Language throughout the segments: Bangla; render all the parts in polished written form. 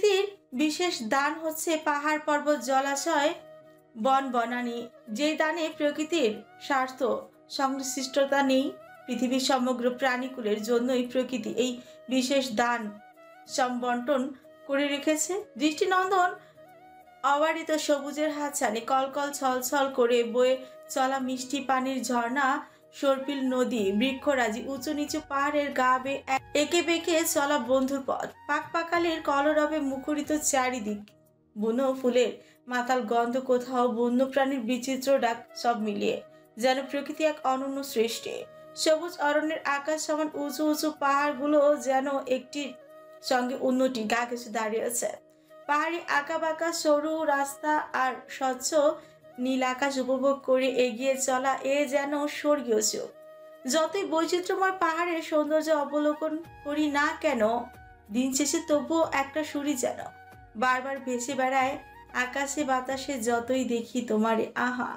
প্রকৃতির বিশেষ দান হচ্ছে পাহাড় পর্বত জলাশয় বন বনানী। যে দানে প্রকৃতির স্বার্থ সংশ্লিষ্টতা নেই। পৃথিবীর সমগ্র প্রাণীকুলের জন্যই প্রকৃতি এই বিশেষ দান সম্বন্টন করে রেখেছে। দৃষ্টিনন্দন অবারিত সবুজের হাতছানি, কলকল ছলছল করে বয়ে চলা মিষ্টি পানির ঝর্ণা, সর্পিল নদী, বৃক্ষরাজি, উঁচু নিচু পাহাড়ের গা বেয়ে এঁকে বেঁকে চলা বন্ধুর পথ, পাকপাকালের কলরবে মুখরিত চারিদিক, বুনো ফুলের মাতাল গন্ধ, কোথাও বন্যপ্রাণীর বিচিত্র ডাক, সব মিলিয়ে যেন প্রকৃতি এক অনন্য সৃষ্টি। সবুজ অরণ্যের আকাশ সমান উঁচু উঁচু পাহাড়গুলো যেন একটির সঙ্গে অন্যটি গা ঘেঁষে দাঁড়িয়ে আছে। পাহাড়ি আঁকা বাঁকা সরু রাস্তা আর স্বচ্ছ নীল আকাশ উপভোগ করে এগিয়ে চলা এ যেন স্বর্গীয় সুখ। যতই বৈচিত্র্যময় পাহাড়ের সৌন্দর্য অবলোকন করি না কেন, দিন শেষে তবুও একটা সুরই যেন বারবার ভেসে বেড়ায় আকাশে বাতাসে। যতই দেখি তোমারে আহা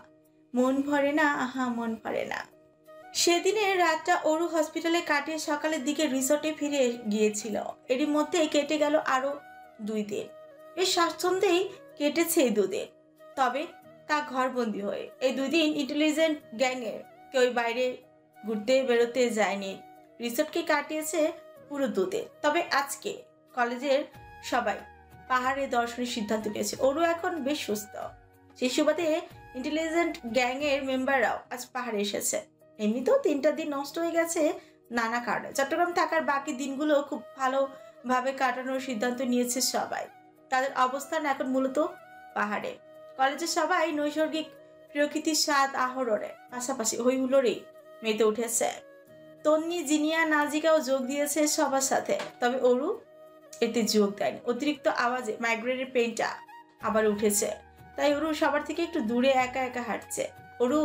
মন ভরে না, আহা মন ভরে না। সেদিনের রাতটা অরু হসপিটালে কাটিয়ে সকালের দিকে রিসোর্টে ফিরে গিয়েছিল। এরই মধ্যে কেটে গেল আরো 2 দিন। বেশ স্বাচ্ছন্দ্যেই কেটেছে এই 2 দিন, তবে তা ঘরবন্দি হয়ে। এই 2 দিন ইন্টেলিজেন্ট গ্যাংয়ের কেউ বাইরে ঘুরতে বেরোতে যায়নি। রিসোর্টকে কাটিয়েছে পুরো 2 দিন। তবে আজকে কলেজের সবাই পাহাড়ে দর্শনের সিদ্ধান্ত নিয়েছে। অরু এখন বেশ সুস্থ। সেই সুবাদে ইন্টেলিজেন্ট গ্যাংয়ের মেম্বাররাও আজ পাহাড়ে এসেছে। এমনিতেও 3টা দিন নষ্ট হয়ে গেছে নানা কারণে। চট্টগ্রাম থাকার বাকি দিনগুলো খুব ভালোভাবে কাটানোর সিদ্ধান্ত নিয়েছে সবাই। তাদের অবস্থান এখন মূলত পাহাড়ে। কলেজের সবাই নৈসর্গিক প্রকৃতির স্বাদ আহরণে পাশাপাশি হই হুল্লোড়েই মেতে উঠেছে। তন্নি, জিনিয়া, নাজিকাও যোগ দিয়েছে সবার সাথে। তবে অরু এতে যোগ দেয়নি। অতিরিক্ত আওয়াজে মাইগ্রেনের পেইনটা আবার উঠেছে। তাই অরু সবার থেকে একটু দূরে একা একা হাঁটছে। অরু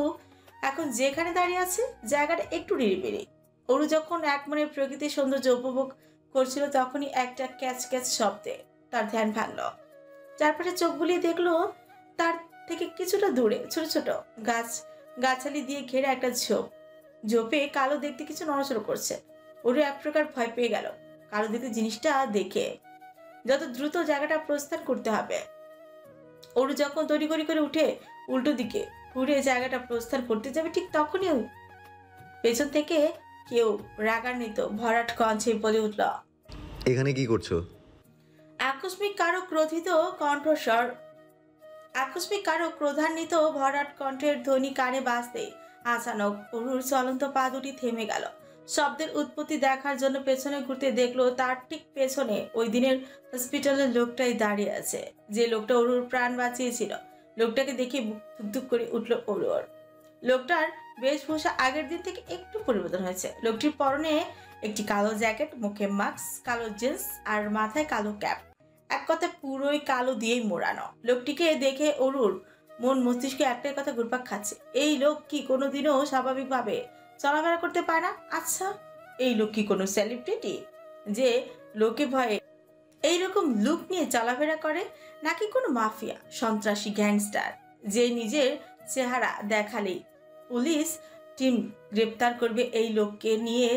এখন যেখানে দাঁড়িয়ে আছে জায়গাটা একটু নিরিবিলি। অরু যখন এক মনে প্রকৃতির সৌন্দর্য উপভোগ করছিল, তখনই একটা ক্যাচ ক্যাচ শব্দে তার ধ্যান ভাঙল। চারপাশে চোখ বুলিয়ে দেখলো তার থেকে কিছুটা দূরে ছোট ছোট গাছালি দিয়ে ঘেরা একটা ঝোপে কালো দেখতে কিছু নড়াচড়া করছে। ওরু এক প্রকার ভয় পেয়ে গেল কালো দেখতে জিনিসটা দেখে। যত দ্রুত জায়গাটা প্রস্থান করতে হবে। ওরু যখন তড়িঘড়ি করে উঠে উল্টো দিকে ঘুরে জায়গাটা প্রস্থান করতে যাবে, ঠিক তখনই পেছন থেকে কেউ রাগান্বিত ভরাট কণ্ঠে বলে উঠল, এখানে কি করছো? আকস্মিক কারো ক্রোধান্বিত ভরাট কণ্ঠের ধ্বনি কানে বাজতে আচানক অরুর চলন্ত পা দুটি থেমে গেল। শব্দের উৎপত্তি দেখার জন্য পেছনে ঘুরতে দেখলো তার ঠিক পেছনে ওই দিনের হসপিটালের লোকটাই দাঁড়িয়ে আছে, যে লোকটা অরুর প্রাণ বাঁচিয়েছিল। লোকটাকে দেখে বুক ধুকধুক করে উঠল অরুর। লোকটার বেশভূষা আগের দিন থেকে একটু পরিবর্তন হয়েছে। লোকটির পরনে একটি কালো জ্যাকেট, মুখে মাস্ক, কালো জিন্স আর মাথায় কালো ক্যাপ। এক কথা পুরোই কালো দিয়েই মোড়ানো। লোকটিকে দেখে অরুর মন মস্তিষ্কে একটাই কথা ঘুরপাক খাচ্ছে, এই লোক কি কোনোদিনও স্বাভাবিকভাবে চলাফেরা করতে পারে না? আচ্ছা, এই লোক কি কোনো সেলিব্রিটি যে লোকে ভয়ে এইরকম লুক নিয়ে চলাফেরা করে, নাকি কোনো মাফিয়া সন্ত্রাসী গ্যাংস্টার যে নিজের চেহারা দেখালেই পুলিশ টিম গ্রেপ্তার করবে? এই লোককে নিয়ে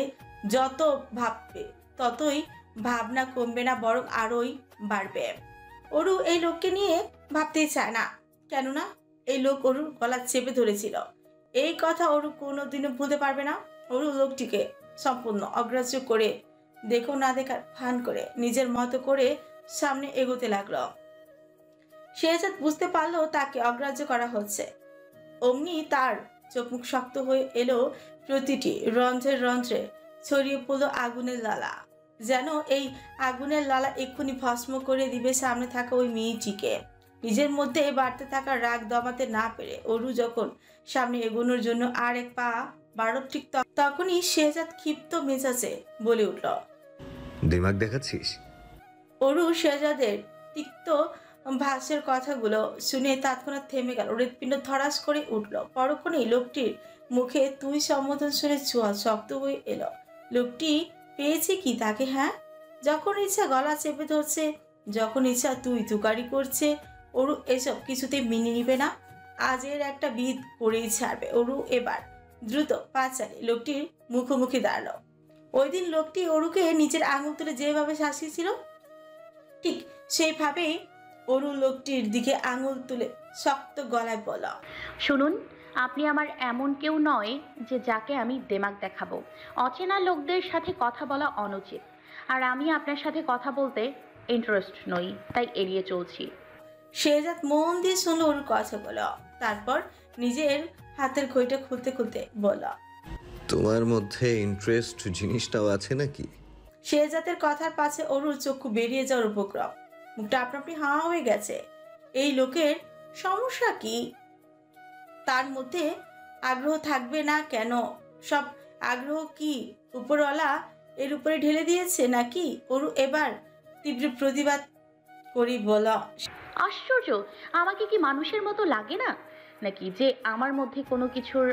যত ভাববে ততই ভাবনা কমবে না, বরং আরোই বাড়বে। অরু এই লোককে নিয়ে ভাবতেই চায় না। কেননা এই লোক অরুর গলা চেপে ধরেছিল। এই কথা অরু কোনোদিনও ভুলতে পারবে না। অরু লোকটিকে সম্পূর্ণ অগ্রাহ্য করে, দেখো না দেখার ভান করে নিজের মতো করে সামনে এগোতে লাগলো। শেহজাদ বুঝতে পারলো তাকে অগ্রাহ্য করা হচ্ছে। অমনি তার চোখ মুখ শক্ত হয়ে এলো, প্রতিটি রন্ধ্রে রন্ধ্রে ছড়িয়ে পড়লো আগুনের লালা, যেন এই আগুনের লালা এক্ষুনি ভস্ম করে দিবে সামনে থাকা ওই মেয়েটিকে। নিজের মধ্যে বাড়তে থাকা রাগ দমাতে না পেরে অরু যখন সামনে এগোনোর জন্য আর এক পা বাড়ল, ঠিক তখনই শেহজাদ ক্ষিপ্ত মেজাজে বলে উঠল, দিমাগ দেখাচ্ছিস? অরু শেহজাদের তিক্ত ভাষ্যের কথাগুলো শুনে তৎক্ষণাৎ থেমে গেল। হৃৎপিণ্ড ধরাস করে উঠল। পরক্ষণেই লোকটির মুখে তুই সম্বোধন শুনে ছোঁয়া শক্ত হয়ে এলো। লোকটি পেয়েছে কি তাকে? হ্যাঁ, যখন ইচ্ছা গলা চেপে ধরছে, যখন ইচ্ছা তুই তুকারি করছে। অরু এসব কিছুতে মেনে নিবে না। আজের একটা বিধ করেই ছাড়বে। অরু এবার দ্রুত পা চালিয়ে লোকটির মুখোমুখি দাঁড়ালো। ওই দিন লোকটি অরুকে নিজের আঙুল তুলে যেভাবে শাসিয়েছিল, ঠিক সেইভাবেই অরু লোকটির দিকে আঙুল তুলে শক্ত গলায় বলল, শুনুন, আপনি আমার এমন কেউ নয় যে যাকে আমি দেমাক দেখাবো। অচেনা লোকদের সাথে কথা বলা অনুচিত, আর আমি আপনার সাথে কথা বলতে ইন্টারেস্ট নই, তাই এড়িয়ে চলছি। শেহজাদ মন দিয়ে শুনলো ওর কথাগুলো। তারপর নিজের হাতের ঘড়িটা খুলতে খুলতে বলল, তোমার মধ্যে ইন্টারেস্ট জিনিসটাও আছে নাকি? শেহজাদের কথার পাশে অরুর চক্ষু বেরিয়ে যাওয়ার উপক্রম। মুখটা আপনি হাঁ হয়ে গেছে। এই লোকের সমস্যা কি? তার মধ্যে আগ্রহ থাকবে না কেন? সব আগ্রহ কি উপরওয়ালা এর উপরে ঢেলে দিয়েছে নাকি? অরু এবার তীব্র প্রতিবাদ করি বল, আশ্চর্য, আমাকে কি মানুষের মতো লাগে না নাকি যে আমার মধ্যে কোনো কিছুর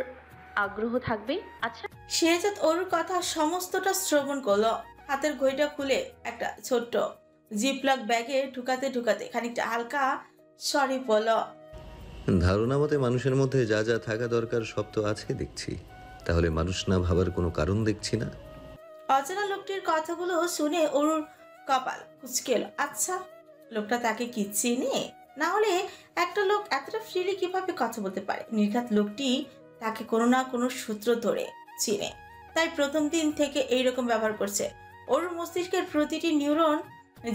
আগ্রহ থাকবে? আচ্ছা, শেহজাদ অরুর কথা সমস্তটা শ্রবণ করলো। হাতের ঘড়িটা খুলে একটা ছোট্ট জিপলক ব্যাগে ঢুকাতে ঢুকাতে খানিকটা হালকা সরি বলল, ধারণা মতে মানুষের মধ্যে যা যা থাকা দরকার সব তো আছে দেখছি। তাহলে মানুষ না ভাবার কোনো কারণ দেখছি না। অচেনা লোকটির কথাগুলো শুনে অরুর কপাল কুঁচকে এলো। আচ্ছা, লোকটা তাকে কি চিনে? না হলে একটা লোক এতটা ফ্রিলি কিভাবে কথা বলতে পারে? নির্ঘাত লোকটি তাকে কোনো না কোনো সূত্র ধরে চিনে, তাই প্রথম দিন থেকে এইরকম ব্যবহার করছে। অরুর মস্তিষ্কের প্রতিটি নিউরন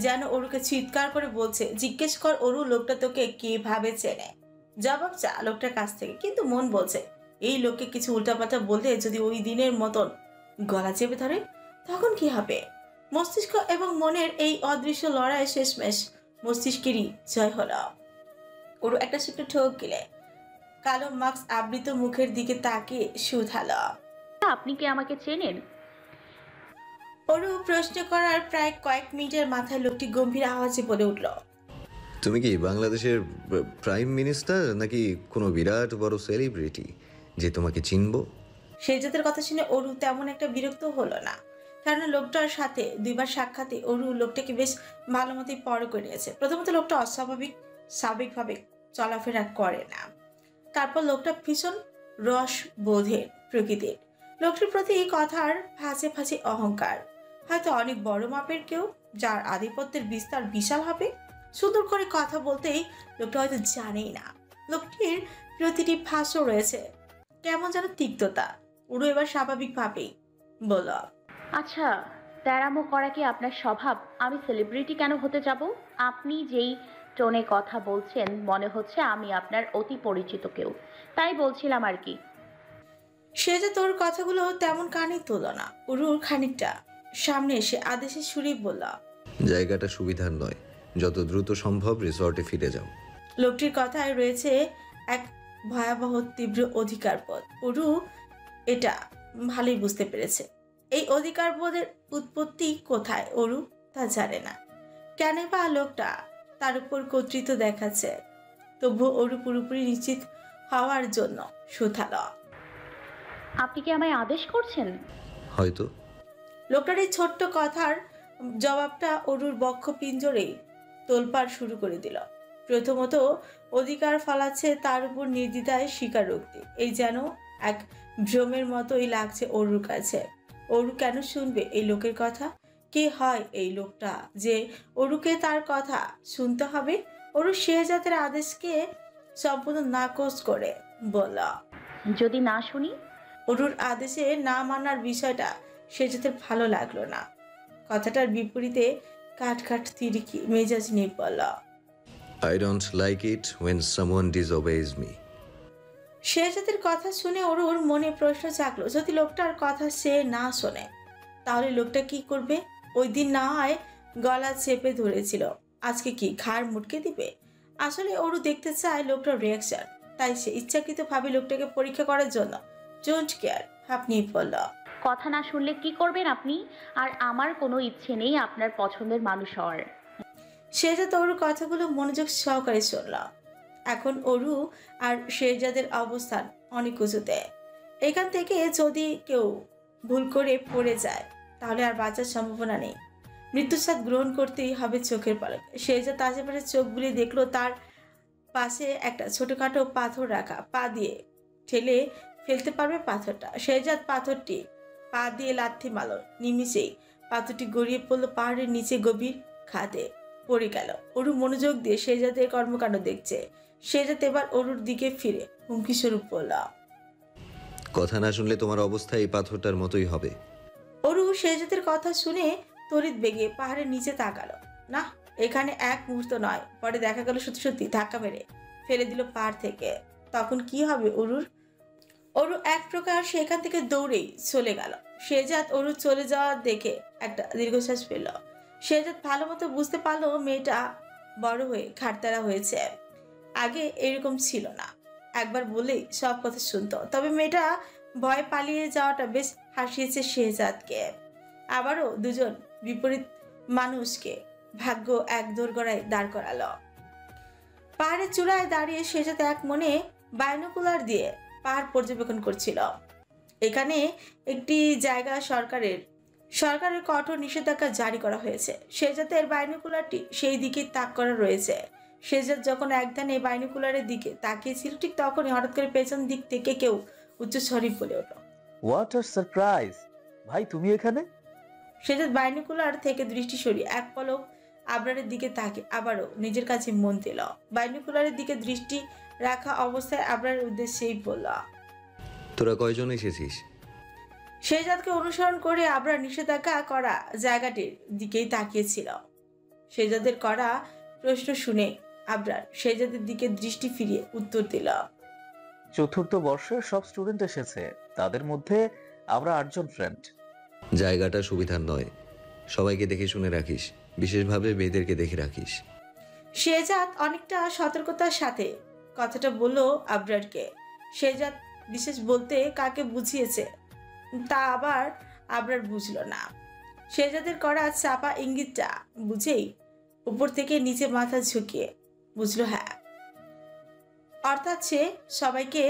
যেন অরুকে চিৎকার করে বলছে, জিজ্ঞেস কর অরু, লোকটা তোকে কিভাবে চেনে? জবাব চা লোকটার কাছ থেকে। কিন্তু মন বলছে, এই লোককে কিছু উল্টাপাল্টা বললে যদি ওই দিনের মতন গলা চেপে ধরে তখন কি হবে? মস্তিষ্ক এবং মনের এই অদৃশ্য লড়াই শেষমেশ মস্তিষ্কেরই জয় হলো। ওরও একটা শুকনো ঠোক গেলে কালো মাস্ক আবৃত মুখের দিকে তাকিয়ে শুধালো। আপনি কি আমাকে চেনেন? ওরু প্রশ্ন করার প্রায় কয়েক মিনিটের মাথায় লোকটি গম্ভীর আওয়াজে বলে উঠল, তুমি কি বাংলাদেশের প্রাইম মিনিস্টার নাকি কোনো বিরাট বড় সেলিব্রিটি যে তোমাকে চিনবো? শেহজাদের কথা শুনে অরু তেমন একটা বিরক্ত হলো না, কারণ লোকটার সাথে দুইবার সাক্ষাতে অরু লোকটাকে বেশ ভালো মতোই পড় করে নিয়েছে। প্রথমত লোকটা অস্বাভাবিক স্বাভাবিকভাবে চলাফেরা করে না। তারপর লোকটা ভীষণ রসবোধের প্রকৃতির। লোকটির প্রতি এই কথার ফাঁসে ফাঁসে অহংকার। হয়তো অনেক বড় মাপের কেউ, যার আধিপত্যের বিস্তার বিশাল হবে। সুন্দর করে কথা বলতেই লোকটা হয়তো জানেই না লোকটির প্রতিটি ভাষও রয়েছে কেমন যেন তিক্ততা। উড়ো এবার স্বাভাবিকভাবেই বলল, আচ্ছা, তেরামো করা কি আপনার স্বভাব? আমি সেলিব্রিটি কেন হতে যাব? আপনি যেই টোনে কথা বলছেন মনে হচ্ছে আমি আপনার অতি পরিচিত কেউ, তাই বলছিলাম আর কি। সে যে তোর কথাগুলো তেমন কানে তোল না। উরুর খানিকটা সামনে এসে আদেশের সুরে বলল, জায়গাটা সুবিধার নয়, যত দ্রুত সম্ভব রিসর্টে ফিরে যাও। লোকটির কথায় রয়েছে এক ভয়াবহ তীব্র অধিকারবোধ। উরু এটা ভালোই বুঝতে পেরেছে। এই অধিকারবোধের উৎপত্তি কোথায় অরু তা জানে না। কেন বা লোকটা তার উপর কর্তৃত্ব দেখাচ্ছে? তবু অরু পুরোপুরি নিশ্চিত হওয়ার জন্য সুথালো, আপনি কি আমায় আদেশ করছেন? হয়তো। লোকটার এই ছোট্ট কথার জবাবটা অরুর বক্ষ পিঞ্জরেই তোলপাড় শুরু করে দিল। প্রথমত অধিকার ফলাচ্ছে তার উপর নির্দ্বিধায় স্বীকারোক্তি। এই যেন এক ভ্রমের মতোই লাগছে অরুর কাছে। অরু কেন শুনবে এই লোকের কথা? কে হয় এই লোকটা যে অরুকে তার কথা শুনতে হবে? অরু শেহজাদের আদেশকে সম্পূর্ণ নাকচ করে বলল, যদি না শুনি? অরুর আদেশে না মানার বিষয়টা শেহজাদের ভালো লাগলো না। কথাটার বিপরীতে কাট কাট তিরিকি মেজাজ নিয়ে বলল, I don't like it when someone disobeys me. শেহজাদের কথা শুনে অরুর মনে প্রশ্ন জাগলো, যদি লোকটার কথা সে না শোনে তাহলে লোকটা কি করবে? ওই দিন না হয় গলা চেপে ধরেছিল, আজকে কি ঘাড় মুটকে দিবে? আসলে অরু দেখতে চায় লোকটার রিয়াকশন, তাই সে ইচ্ছাকৃতভাবে লোকটাকে পরীক্ষা করার জন্য ডোন্ট কেয়ার আপনি বলল, কথা না শুনলে কি করবেন আপনি? আর আমার কোনো ইচ্ছে নেই আপনার পছন্দের মানুষ হওয়ার। শেহজাদ অরুর কথাগুলো মনোযোগ সহকারে শুনল। এখন অরু আর শেহজাদের অবস্থান অনেক উঁচুতে। এখান থেকে যদি কেউ ভুল করে পড়ে যায় তাহলে আর বাঁচার সম্ভাবনা নেই। মৃত্যুর স্বাদ গ্রহণ করতেই হবে চোখের পলকে। শেহজাদ আশেপাশে চোখ বুলিয়ে দেখলো তার পাশে একটা ছোটখাটো পাথর রাখা। পা দিয়ে ঠেলে ফেলতে পারবে পাথরটা। শেহজাদ পাথরটি পা দিয়ে লাথি মারল। নিমিষেই পাথরটি গড়িয়ে পড়লো পাহাড়ের নিচে গভীর খাদে। পড়ে গেল। অরু মনোযোগ দিয়ে শেহজাদের কর্মকাণ্ড দেখছে। শেহজাদ এবার অরুর দিকে ফিরে হুমকি স্বরূপ বলল, কথা না শুনলে তোমার অবস্থা এই পাথরটার মতোই হবে। অরু শেহজাদের কথা শুনে তড়িৎ বেগে পাহাড়ের নিচে তাকালো। না, এখানে এক মুহূর্ত নয়, পরে দেখা গেল সত্যি সত্যি ধাক্কা মেরে ফেলে দিল পাহাড় থেকে। তখন কি হবে অরুর? অরু এক প্রকার সেখান থেকে দৌড়েই চলে গেল। শেহজাদ অরু চলে যাওয়া দেখে একটা দীর্ঘশ্বাস পেল। শেহজাদ ভালো মতো বুঝতে পারলো মেয়েটা বড় হয়ে খাটতারা হয়েছে। আগে এরকম ছিল না, একবার বলেই সব কথা শুনতো। তবে মেয়েটা ভয় পালিয়ে যাওয়াটা বেশ হাসিয়েছে শেহজাদকে। আবারও দুজন বিপরীত মানুষকে ভাগ্য এক দোরগড়ায় দাঁড় করালো। পাহাড়ের চূড়ায় দাঁড়িয়ে শেহজাদ এক মনে বাইনোকুলার দিয়ে পাহাড় পর্যবেক্ষণ করছিল। এখানে একটি জায়গা সরকারের কঠোর নিষেধাজ্ঞা জারি করা হয়েছে। শেহজাদের বাইনোকুলারটি সেই দিকে তাক করা রয়েছে। শেহজাদ যখন একধানে বাইনোকুলারের দিকে তাকিয়েছিল, ঠিক তখনই হঠাৎ করে পেছন দিক থেকে কেউ উচ্চস্বরে বলে উঠল, হোয়াট আ সারপ্রাইজ! ভাই তুমি এখানে? শেহজাদ বাইনোকুলার থেকে দৃষ্টি সরিয়ে এক পলক আবরারের দিকে তাকে আবারও নিজের কাছে মন দিল। বাইনোকুলারের দিকে দৃষ্টি রাখা অবস্থায় আবরারের উদ্দেশ্যেই বলল, তোরা কয়জন এসেছিস? শেহজাদকে অনুসরণ করে আবরার নিষেধাজ্ঞা করা জায়গাটির দিকেই তাকিয়েছিল। শেহজাদের করা প্রশ্ন শুনে আবরার শেহজাদের দিকে দৃষ্টি ফিরিয়ে উত্তর দিল, চতুর্থ বর্ষের সব স্টুডেন্ট এসেছে, তাদের মধ্যে আমরা 8 জন ফ্রেন্ড। জায়গাটা সুবিধার নয়, সবাইকে দেখে শুনে রাখিস, বিশেষভাবে মেয়েদেরকে দেখে রাখিস। শেহজাদ অনেকটা সতর্কতার সাথে কথাটা বলল আবরারকে। শেহজাদ বিশেষ বলতে কাকে বুঝিয়েছে তা আবার আবরার বুঝল না। শেহজাদের করা চাপা ইঙ্গিতটা বুঝেই উপর থেকে নিচে মাথা ঝুঁকিয়ে বুঝলো, হ্যাঁ, অর্থাৎ সে সবাইকে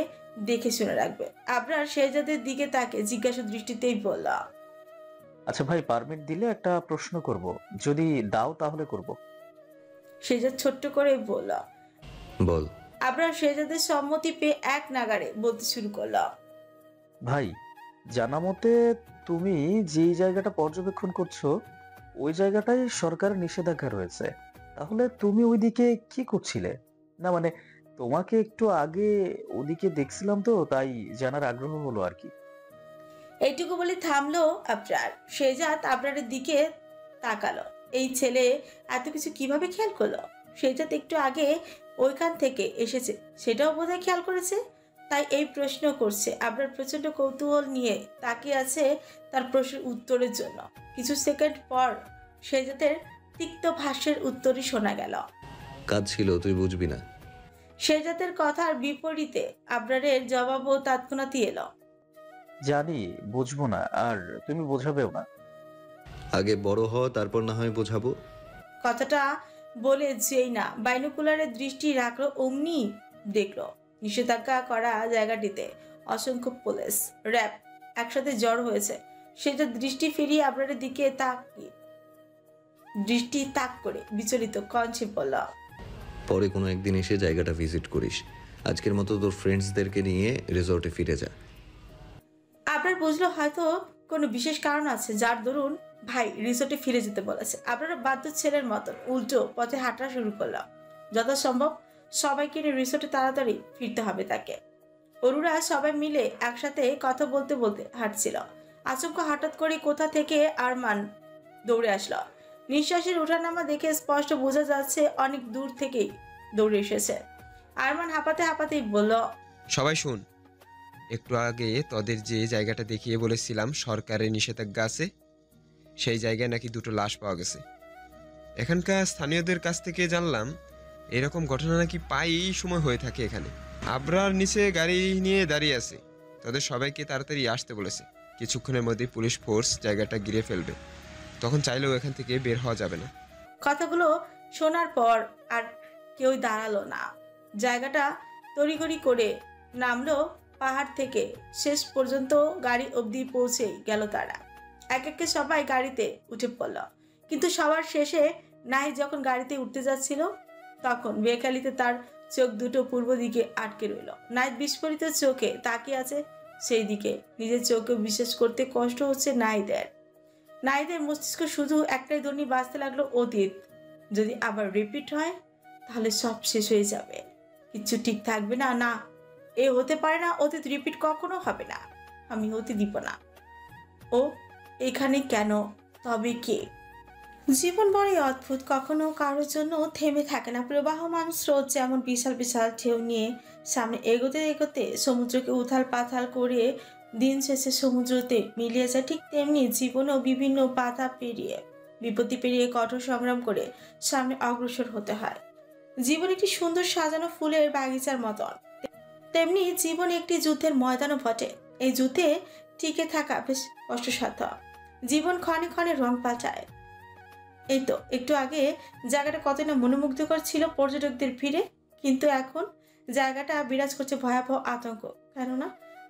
দেখে শুনে রাখবে। আবরার শেহজাদের দিকে তাকে জিজ্ঞাসা দৃষ্টিতেই বলল, আচ্ছা ভাই, পারমিট দিলে একটা প্রশ্ন করব, যদি দাও তাহলে করব। শেহজাদ ছোট্ট করে বলল। বল। আবরার শেহজাদের সম্মতি পেয়ে এক নাগাড়ে বলতে শুরু করল, ভাই, জানা মতে তুমি যে জায়গাটা পর্যবেক্ষণ করছো ওই জায়গাটায় সরকারের নিষেধাজ্ঞা রয়েছে, তাহলে তুমি ওইদিকে কি করছিলে? না মানে তোমাকে একটু আগে ওদিকে দেখছিলাম তো, তাই জানার আগ্রহ হলো আর কি। এইটুকু বলে থামলো আবরার। শেহজাদ আবরারের দিকে তাকালো। এই ছেলে এত কিছু কিভাবে খেয়াল করলো? শেহজাদ একটু আগে ওইখান থেকে এসেছে, সেটাও বোধহয় খেয়াল করেছে, তাই এই প্রশ্ন করছে। আবরার প্রচন্ড কৌতূহল নিয়ে তাকিয়ে আছে তার প্রশ্নের উত্তরের জন্য। কিছু সেকেন্ড পর শেহজাদের তিক্ত ভাষ্যের উত্তরই শোনা গেল। কাজ ছিল, তুই বুঝবি না। শেহজাদের কথার বিপরীতে আবরারের জবাবও তৎক্ষণাৎই এলো, জানি বুঝবো না, আর তুমি বোঝাবেও না। আগে বড় হ, তারপর না হয় বোঝাবো। কথাটা বলে যেই না বাইনোকুলারের দৃষ্টি রাখলো, অমনি দেখলো নিষেধাজ্ঞা করা জায়গাটিতে অসংখ্য পুলিশ র্যাব একসাথে জড় হয়েছে। সেটা দৃষ্টি ফিরিয়ে আবরারের দিকে দৃষ্টি তাক করে বিচলিত কণ্ঠে বলল, পরে কোনো একদিন এসে জায়গাটা ভিজিট করিস। আজকের মতো তোর ফ্রেন্ডসদেরকে নিয়ে রিসর্টে ফিরে যা। আবরার বুঝলো হয়তো কোনো বিশেষ কারণ আছে যার দরুন ভাই রিসোর্টে ফিরে যেতে বলেছে। আপনারা বাধ্য ছেলের মতন উল্টো পথে হাঁটা শুরু করলাম। যথাসম্ভব সবাইকে নিয়ে রিসোর্টে তাড়াতাড়ি ফিরতে হবে তাকে। অরুরা সবাই মিলে একসাথে কথা বলতে বলতে হাঁটছিল। আচমকা হঠাৎ করে কোথা থেকে আরমান দৌড়ে আসলো। নিঃশ্বাসের ওঠানামা দেখে স্পষ্ট বোঝা যাচ্ছে অনেক দূর থেকেই দৌড়ে এসেছে। আরমান হাঁপাতে হাঁপাতেই বলল, সবাই শুন, একটু আগে তোদের যে জায়গাটা দেখিয়ে বলেছিলাম সরকারের নিষেধাজ্ঞা আছে, সেই জায়গায় নাকি 2টো লাশ পাওয়া গেছে। এখানকার স্থানীয়দের কাছ থেকে জানলাম এরকম ঘটনা নাকি প্রায়ই সময় হয়ে থাকে এখানে। আবরার নিচে গাড়ি নিয়ে দাঁড়িয়ে আছে, তাদের সবাইকে তাড়াতাড়ি আসতে বলেছে। কিছুক্ষণের মধ্যেই পুলিশ ফোর্স জায়গাটা ঘিরে ফেলবে, তখন চাইলেও এখান থেকে বের হওয়া যাবে না। কথাগুলো শোনার পর আর কেউ দাঁড়ালো না। জায়গাটা তড়িঘড়ি করে নামলো পাহাড় থেকে। শেষ পর্যন্ত গাড়ি অবধি পৌঁছেই গেল তারা। এক একে সবাই গাড়িতে উঠে পড়ল। কিন্তু সবার শেষে নাহিদ যখন গাড়িতে উঠতে যাচ্ছিল তখন বেখালিতে তার চোখ দুটো পূর্ব দিকে আটকে রইল। নাহিদ বিস্ফোরিত চোখে তাকিয়ে আছে সেই দিকে। নিজের চোখে বিশ্বাস করতে কষ্ট হচ্ছে নাহিদের মস্তিষ্ক শুধু একটাই ধ্বনি বাজতে লাগলো, অতীত। যদি আবার রিপিট হয় তাহলে সব শেষ হয়ে যাবে, কিচ্ছু ঠিক থাকবে না। না, এ হতে পারে না, অতীত রিপিট কখনো হবে না, আমি হতে দিব না। ও এখানে কেন? তবে কে? জীবন বড়ই অদ্ভুত, কখনো কারোর জন্য থেমে থাকে না। প্রবাহমান স্রোত যেমন বিশাল বিশাল ঢেউ নিয়ে সামনে এগোতে এগোতে সমুদ্রকে উথাল পাথাল করে দিন শেষে সমুদ্রতে মিলিয়ে যায়, ঠিক তেমনি জীবনও বিভিন্ন বাধা পেরিয়ে, বিপত্তি পেরিয়ে কঠোর সংগ্রাম করে সামনে অগ্রসর হতে হয়। জীবন একটি সুন্দর সাজানো ফুলের বাগিচার মতন, তেমনি জীবন একটি যুদ্ধের ময়দানও বটে। এই যুদ্ধে টিকে থাকা বেশ কষ্টসাধ্য। জীবন ক্ষণে ক্ষণে রং পাল্টায়। এই তো একটু আগে জায়গাটা কতই না মনোমুগ্ধকর ছিল পর্যটকদের ভিড়ে, কিন্তু এখন জায়গাটা বিরাজ করছে ভয়াবহ আতঙ্ক। কেননা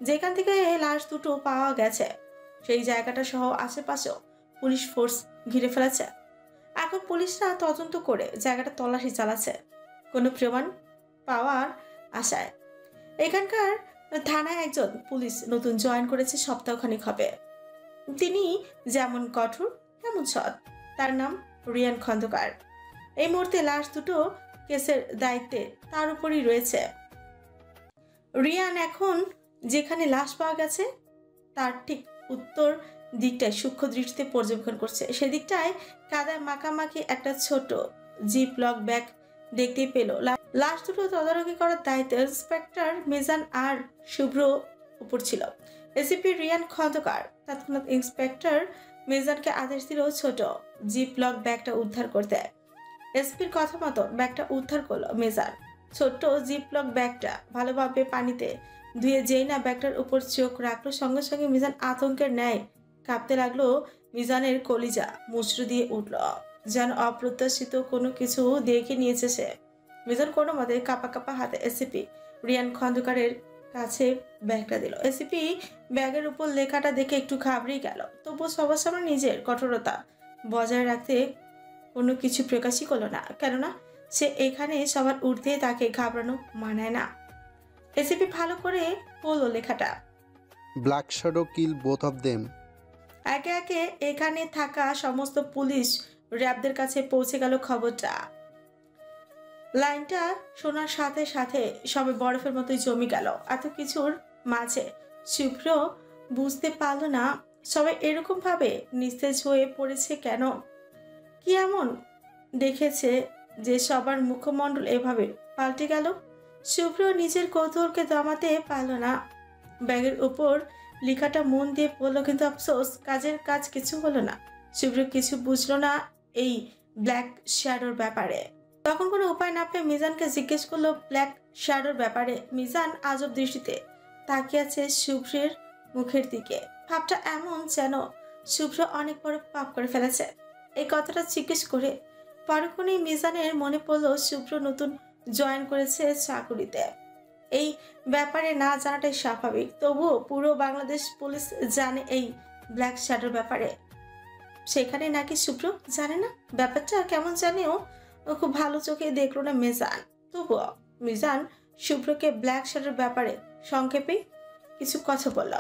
যেখান থেকে লাশ দুটো পাওয়া গেছে সেই জায়গাটা সহ আশেপাশেও পুলিশ ফোর্স ঘিরে ফেলেছে। এখন পুলিশরা তদন্ত করে জায়গাটা তল্লাশি চালাচ্ছে কোনো প্রমাণ পাওয়ার আশায়। এখানকার থানায় একজন পুলিশ নতুন জয়েন করেছে, সপ্তাহখানিক হবে। তিনি যেমন কঠোর তেমন সৎ। তার নাম রিয়ান খন্দকার। এই মুহূর্তে লাশ দুটো কেসের দায়িত্বে তার উপরই রয়েছে। রিয়ান এখন যেখানে লাশ পাওয়া গেছে তার ঠিক উত্তর দিকটায় সূক্ষ্ম দৃষ্টিতে পর্যবেক্ষণ করছে। সেদিকটায় কাদায় মাখামাখি একটা ছোট জিপ লক ব্যাগ দেখতেই পেল। লাশ দুটো তদারকি করার দায়িত্ব ইন্সপেক্টর মিজান আর শুভ্র উপর ছিল। এসিপি রিয়ান খন্দকার তৎক্ষণাৎ ইন্সপেক্টর মিজানকে আদেশ দিল ছোট জিপ লক ব্যাগটা উদ্ধার করতে। এসপির কথা মতো ব্যাগটা উদ্ধার করলো মিজান। ছোট্ট জিপ লক ব্যাগটা ভালোভাবে পানিতে ধুয়ে যেই না ব্যাগটার উপর চোখ রাখলো, সঙ্গে সঙ্গে মিজান আতঙ্কের ন্যায় কাঁপতে লাগলো। মিজানের কলিজা মুচড়ে দিয়ে উঠল, যেন অপ্রত্যাশিত কোনো কিছু দেখে নিয়েছে সে। মিজান কোনো মতে কাঁপা কাঁপা হাতে এসিপি রিয়ান খন্দকারের কাছে ব্যাগটা দিল। এসিপি ব্যাগের উপর লেখাটা দেখে একটু ঘাবড়ে গেল, তবুও সবার সামনে নিজের কঠোরতা বজায় রাখতে কোনো কিছু প্রকাশই করলো না, কেননা সে এখানে সবার ঊর্ধ্বে, তাকে ঘাবড়ানো মানায় না। এসিপি ভালো করে পড়লো লেখাটা। Black shadow kill both of them. একে একে এখানে থাকা সমস্ত পুলিশ র্যাবদের কাছে পৌঁছে গেল খবরটা। লাইনটা শোনার সাথে সাথে সবে বরফের মতোই জমে গেল। এত কিছুর মাঝে শুভ্র বুঝতে পারল না সবাই এরকম ভাবে নিস্তেজ হয়ে পড়েছে কেন। কি এমন দেখেছে যে সবার মুখমণ্ডল এভাবে পাল্টে গেল? শুভ্র নিজের কৌতূহলকে দমাতে পারল না। ব্যাগের উপর লেখাটা মন দিয়ে পড়লো, কিন্তু আফসোস কাজের কাজ কিছু হলো না। শুভ্র কিছু বুঝলো না এই ব্ল্যাক শ্যাডোর ব্যাপারে। তখন কোনো উপায় না পেয়ে মিজানকে জিজ্ঞেস করলো ব্ল্যাক শ্যাডোর ব্যাপারে। মিজান আজব দৃষ্টিতে তাকিয়ে আছে শুভ্রের মুখের দিকে। ভাবটা এমন যেন শুভ্র অনেক বড় পাপ করে ফেলেছে। এই কথাটা জিজ্ঞেস করে পরক্ষণেই মিজানের মনে পড়লো শুভ্র নতুন জয়েন করেছে চাকুরিতে। এই ব্যাপারে না জানাটাই স্বাভাবিক, তবুও পুরো বাংলাদেশ পুলিশ জানে এই ব্ল্যাক শ্যাডোর ব্যাপারে। সেখানে নাকি শুভ্র জানে না? ব্যাপারটা কেমন জানেও খুব ভালো চোখে দেখলো না মিজান। তবুও মিজান শুভ্রকে ব্ল্যাক শ্যাডোর ব্যাপারে সংক্ষেপে কিছু কথা বলল।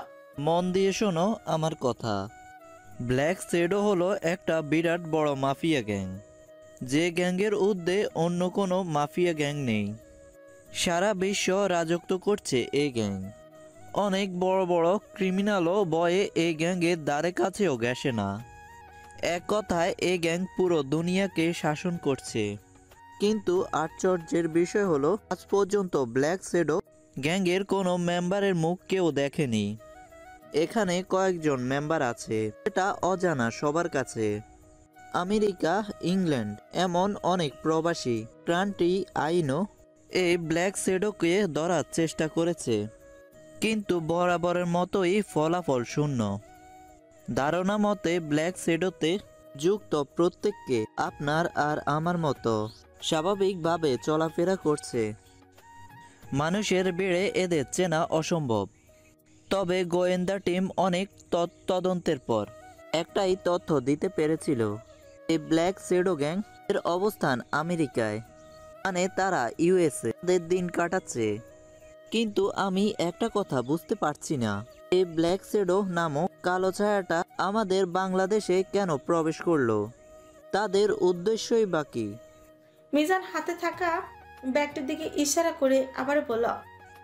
মন দিয়ে শোনো আমার কথা। ব্ল্যাক শ্যাডো হলো একটা বিরাট বড় মাফিয়া গ্যাং, যে গ্যাংয়ের ঊর্ধ্বে অন্য কোনো মাফিয়া গ্যাং নেই। সারা বিশ্ব রাজত্ব করছে এই গ্যাং। অনেক বড় বড় ক্রিমিনালও ভয়ে এই গ্যাংয়ের দ্বারে কাছেও গেছে না। এক কথায় এই গ্যাং পুরো দুনিয়াকে শাসন করছে। কিন্তু আশ্চর্যের বিষয় হলো আজ পর্যন্ত ব্ল্যাক শ্যাডো গ্যাংয়ের কোনো মেম্বারের মুখ কেউ দেখেনি। এখানে কয়েকজন মেম্বার আছে, এটা অজানা সবার কাছে। আমেরিকা, ইংল্যান্ড, এমন অনেক প্রবাসী কান্ট্রি আইনও এই ব্ল্যাক শ্যাডোকে ধরার চেষ্টা করেছে, কিন্তু বরাবরের মতোই ফলাফল শূন্য। ধারণা মতে ব্ল্যাক শ্যাডোতে যুক্ত প্রত্যেককে আপনার আর আমার মতো স্বাভাবিকভাবে চলাফেরা করছে। মানুষের ভিড়ে এদের চেনা অসম্ভব। তবে গোয়েন্দা টিম অনেক তদন্তের পর একটাই তথ্য দিতে পেরেছিল, এই ব্ল্যাক শ্যাডো গ্যাং এর অবস্থান আমেরিকায়, মানে তারা ইউএসএ তাদের দিন কাটাচ্ছে। কিন্তু আমি একটা কথা বুঝতে পারছি না, এই ব্ল্যাক শ্যাডো নামক কালো ছায়াটা আমাদের বাংলাদেশে কেন প্রবেশ করলো? তাদের উদ্দেশ্যই বা কি? মিজান হাতে থাকা ব্যাগটির দিকে ইশারা করে আবার বলল,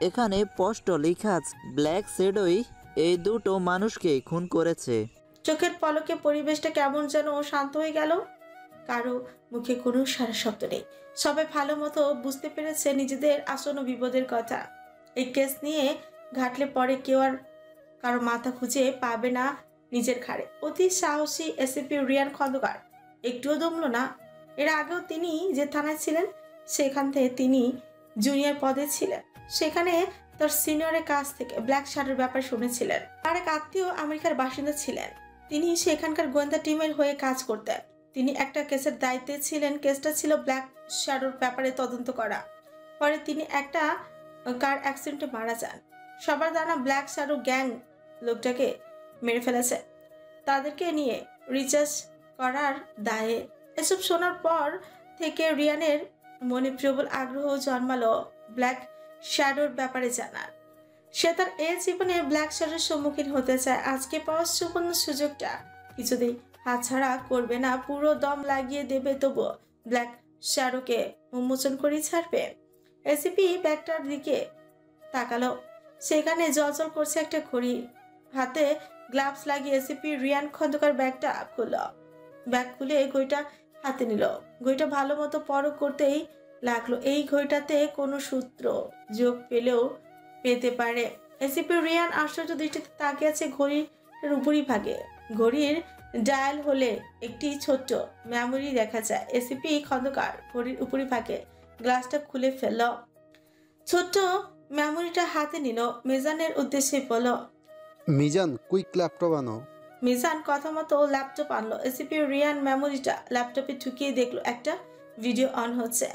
এখানে স্পষ্ট লেখা আছে ব্ল্যাক শ্যাডোই এই দুটো মানুষকে খুন করেছে। চোখের পলকে পরিবেশটা কেমন যেন শান্ত হয়ে গেল। কারো মুখে কোনো সারা শব্দ নেই। সবাই ভালো মতো বুঝতে পেরেছে নিজেদের আসন্ন বিপদের কথা। এই কেস নিয়ে ঘাটলে পরে কেউ আর কারো মাথা খুঁজে পাবে না নিজের ঘাড়ে। অতি সাহসী এসিপি রিয়ান খন্দকার একটুও দমল না। এর আগেও তিনি যে থানায় ছিলেন সেখান থেকে তিনি জুনিয়র পদে ছিলেন। সেখানে তার সিনিয়রের কাছ থেকে ব্ল্যাক শ্যাডোর ব্যাপারে শুনেছিলেন। আর এক আত্মীয় আমেরিকার বাসিন্দা ছিলেন। তিনি সেখানকার গোয়েন্দা টিমের হয়ে কাজ করতেন। তিনি একটা কেসের দায়িত্বে ছিলেন। কেসটা ছিল ব্ল্যাক শ্যাডোর ব্যাপারে তদন্ত করা। পরে তিনি একটা কার অ্যাক্সিডেন্টে মারা যান। সবার জানা ব্ল্যাক শ্যাডো গ্যাং লোকটাকে মেরে ফেলেছে, তাদেরকে নিয়ে রিসার্চ করার দায়ে। এসব শোনার পর থেকে রিয়ানের মনে প্রবল আগ্রহ জন্মালো ব্ল্যাক শ্যাডোর ব্যাপারে জানার। সে তার এই জীবনে ব্ল্যাক শ্যাডোর সম্মুখীন হতে চায়। আজকে পাওয়া সুবর্ণ সুযোগটা কিছুতেই হাতছাড়া করবে না। পুরো দম লাগিয়ে দেবে, তবু ব্ল্যাক শ্যাডোকে উন্মোচন করে ছাড়বে। এসিপি ব্যাগটার দিকে তাকালো। সেখানে জলজল করছে একটা ঘড়ি। হাতে গ্লাভস লাগিয়ে এসিপি রিয়ান খন্দকার ব্যাগটা খুলল। ব্যাগ খুলে ঘড়িটা হাতে নিল। ঘড়িটা ভালো মতো পরখ করতেই লাগলো এই ঘড়িটাতে কোনো সূত্র যোগ পেলেও পেতে পারে। এসিপি রিয়ান আশ্চর্য দৃষ্টিতে তাকিয়ে আছে ঘড়ির উপরই ভাগে। ঘড়ির ডায়াল হলে একটি ছোট্ট মেমোরি দেখা যায়। এসিপি খন্দকার ঘড়ির উপরই ভাগে গ্লাসটা খুলে ফেলল। ছোট্ট মেমোরিটা হাতে নিল। মিজানের উদ্দেশ্যে বলল, মিজান, কুইক ল্যাপটপ আনো। মিজান কথা মতো ল্যাপটপ আনলো। এসিপি রিয়ান মেমোরিটা ল্যাপটপে ঢুকিয়ে দেখলো একটা ভিডিও অন হচ্ছে।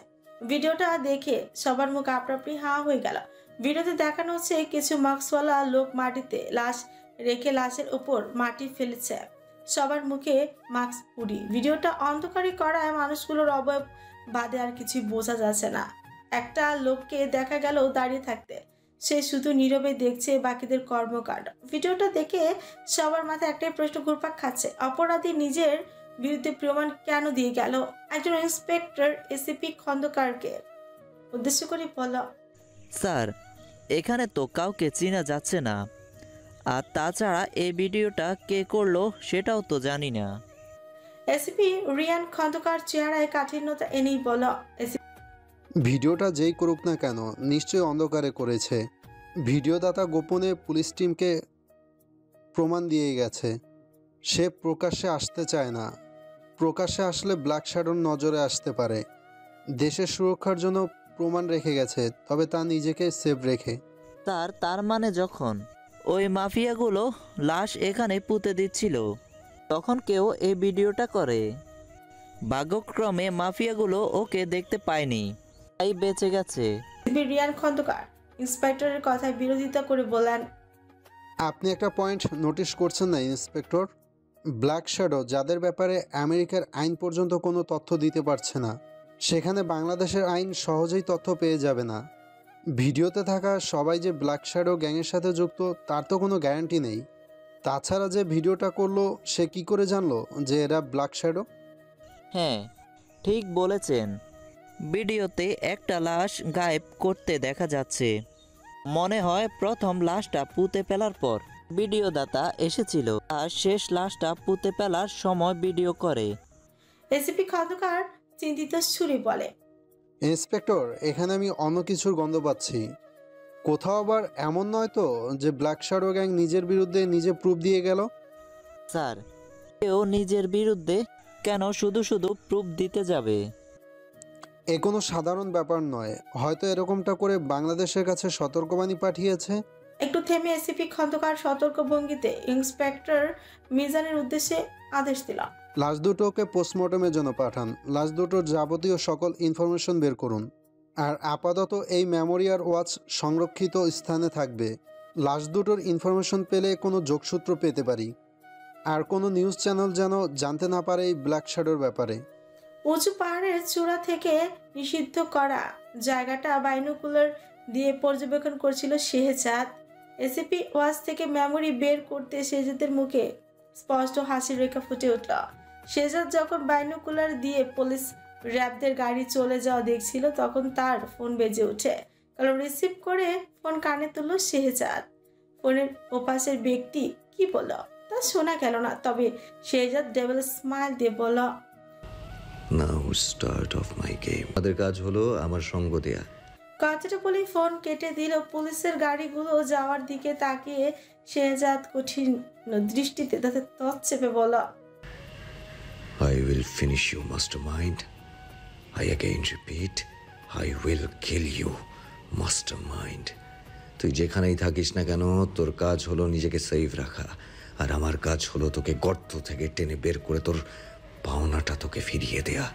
ভিডিওটা দেখে সবার মুখ আপনা হাঁ হয়ে গেল। ভিডিওতে দেখানো হচ্ছে কিছু মাস্কওয়ালা লোক মাটিতে লাশ রেখে লাশের উপর মাটি ফেলেছে। সবার মুখে মাস্ক পুরি। ভিডিওটা অন্ধকারে করায় মানুষগুলোর অবয়ব বাদে আর কিছুই বোঝা যাচ্ছে না। একটা লোককে দেখা গেল দাঁড়িয়ে থাকতে। সে শুধু নীরবে দেখছে বাকিদের কর্মকাণ্ড। ভিডিওটা দেখে সবার মাথায় একটাই প্রশ্ন ঘুরপাক খাচ্ছে, অপরাধী নিজের বিরুদ্ধে প্রমাণ কেন দিয়ে গেল? একজন ইন্সপেক্টর এসিপি খন্দকারকে উদ্দেশ্য করে বলল, স্যার, এখানে তো কাউকে চেনা যাচ্ছে না। আর তাছাড়া এই ভিডিওটা কে করলো সেটাও তো জানি না। এসিপি রিয়ান খন্দকার চেহারায় কাঠিন্যতা এনেই বলল, ভিডিওটা যেই করুক না কেন নিশ্চয়ই অন্ধকারে করেছে। ভিডিওদাতা গোপনে পুলিশ টিমকে প্রমাণ দিয়ে গেছে। সে প্রকাশ্যে আসতে চায় না। প্রকাশ্যে আসলে ব্ল্যাক শ্যাডোর নজরে আসতে পারে। দেশের সুরক্ষার জন্য প্রমাণ রেখে গেছে, তবে তা নিজেকে সেভ রেখে। তার মানে যখন ওই মাফিয়াগুলো লাশ এখানে পুঁতে দিচ্ছিল তখন কেউ এই ভিডিওটা করে। ভাগ্যক্রমে মাফিয়াগুলো ওকে দেখতে পায়নি, তাই বেঁচে গেছে। এসিপি রিয়ান খন্দকার ইন্সপেক্টরের কথায় বিরোধিতা করে বলেন, আপনি একটা পয়েন্ট নোটিশ করছেন না ইন্সপেক্টর? ব্ল্যাক শ্যাডো যাদের ব্যাপারে আমেরিকার আইন পর্যন্ত কোনো তথ্য দিতে পারছে না, সেখানে বাংলাদেশের আইন সহজেই তথ্য পেয়ে যাবে না। ভিডিওতে থাকা সবাই যে ব্ল্যাক শ্যাডো গ্যাংয়ের সাথে যুক্ত তার তো কোনো গ্যারান্টি নেই। তাছাড়া যে ভিডিওটা করলো সে কি করে জানলো যে এরা ব্ল্যাক শ্যাডো? হ্যাঁ, ঠিক বলেছেন। ভিডিওতে একটা লাশ গায়েব করতে দেখা যাচ্ছে। মনে হয় প্রথম লাশটা পুঁতে ফেলার পর ভিডিওদাতা এসেছিল আর শেষ লাশটা পুঁতে ফেলার সময় ভিডিও করে। এসিপি খন্দকার চিন্তিত সুরে বলে, ইন্সপেক্টর, এখানে আমি অন্য কিছুর গন্ধ পাচ্ছি। কোথাও আবার এমন নয় তো যে ব্ল্যাক শ্যাডো গ্যাং নিজের বিরুদ্ধে নিজে প্রুফ দিয়ে গেল? স্যার, কেউ নিজের বিরুদ্ধে কেন শুধু শুধু প্রুফ দিতে যাবে? এ কোনো সাধারণ ব্যাপার নয়। হয়তো এরকমটা করে বাংলাদেশের কাছে সতর্কবাণী পাঠিয়েছে। একটু থেমে এসিপি খন্দকার সতর্ক ভঙ্গিতে ইন্সপেক্টর মিজানের উদ্দেশ্যে আদেশ দিল, লাশ দুটোকে পোস্টমর্টমের জন্য পাঠান। লাশ দুটোর যাবতীয় সকল ইনফরমেশন বের করুন। আর আপাতত এই মেমোরিয়াল ওয়াচ সংরক্ষিত স্থানে থাকবে। লাশ দুটোর ইনফরমেশন পেলে কোনো যোগসূত্র পেতে পারি। আর কোনো নিউজ চ্যানেল যেন জানতে না পারে এই ব্ল্যাক শ্যাডোর ব্যাপারে। উঁচু পাহাড়ের চূড়া থেকে নিষিদ্ধ করা জায়গাটা বাইনোকুলার দিয়ে পর্যবেক্ষণ করছিল শেহজাদ। এসিপি ওয়াচ থেকে মেমোরি বের করতে শেহজাদের মুখে স্পষ্ট হাসির রেখা ফুটে উঠল। শেহজাদ যখন বাইনোকুলার দিয়ে পুলিশ র্যাবদের গাড়ি চলে যাওয়া দেখছিল, তখন তার ফোন বেজে ওঠে। কলম রিসিভ করে ফোন কানে তুলল শেহজাদ। ফোনের ওপাশের ব্যক্তি কি বলল তা শোনা গেল না, তবে শেহজাদ ডেবল স্মাইল দিয়ে বলল, নাও স্টার্ট অফ মাই গেম। আমাদের কাজ হলো আমার সঙ্গ দেয়া। কথাটা বলে ফোন কেটে দিল। পুলিশের গাড়িগুলো যাওয়ার দিকে তাকিয়ে শেহজাদ কঠিন দৃষ্টিতে তাতে তৎ চেপে বলল, I will finish you, mastermind. I again repeat, I will kill you, mastermind. তুই যেখানেই থাকিস না কেন, তোর কাজ হলো নিজেকে সেফ রাখা, আর আমার কাজ হলো তোকে গর্ত থেকে টেনে বের করে তোর পাওনাটা তোকে ফিরিয়ে দেয়া।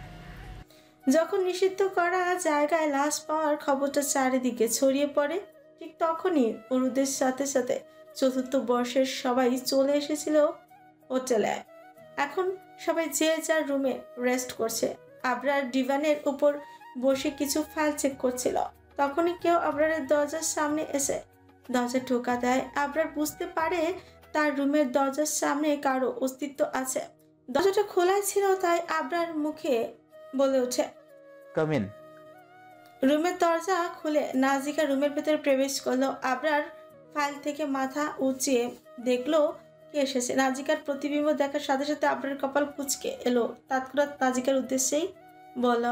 যখন নিষিদ্ধ করা জায়গায় লাশ পাওয়ার খবরটা চারিদিকে ছড়িয়ে পড়ে, ঠিক তখনই অরুদের সাথে সাথে চতুর্থ বর্ষের সবাই চলে এসেছিল হোটেলে। এখন সবাই যে যার রুমে রেস্ট করছে। আবরার ডিভানের উপর বসে কিছু ফাইল চেক করছিল। তখনই কেউ আবরারের দরজার সামনে এসে দরজা টোকা দেয়। আবরার বুঝতে পারে তার রুমের দরজার সামনে কারো অস্তিত্ব আছে। দরজাটা খোলাই ছিল, তাই আবরার মুখে বলে ওঠে, কাম ইন। রুমের দরজা খুলে নাজিকা রুমের ভেতরে প্রবেশ করলো। আবরার ফাইল থেকে মাথা উঁচিয়ে দেখলো কে এসেছে। নাজিকার প্রতিবিম্ব দেখার সাথে সাথে আবরার কপাল কুঁচকে এলো। তৎক্ষণাৎ নাজিকার উদ্দেশ্যেই বলল,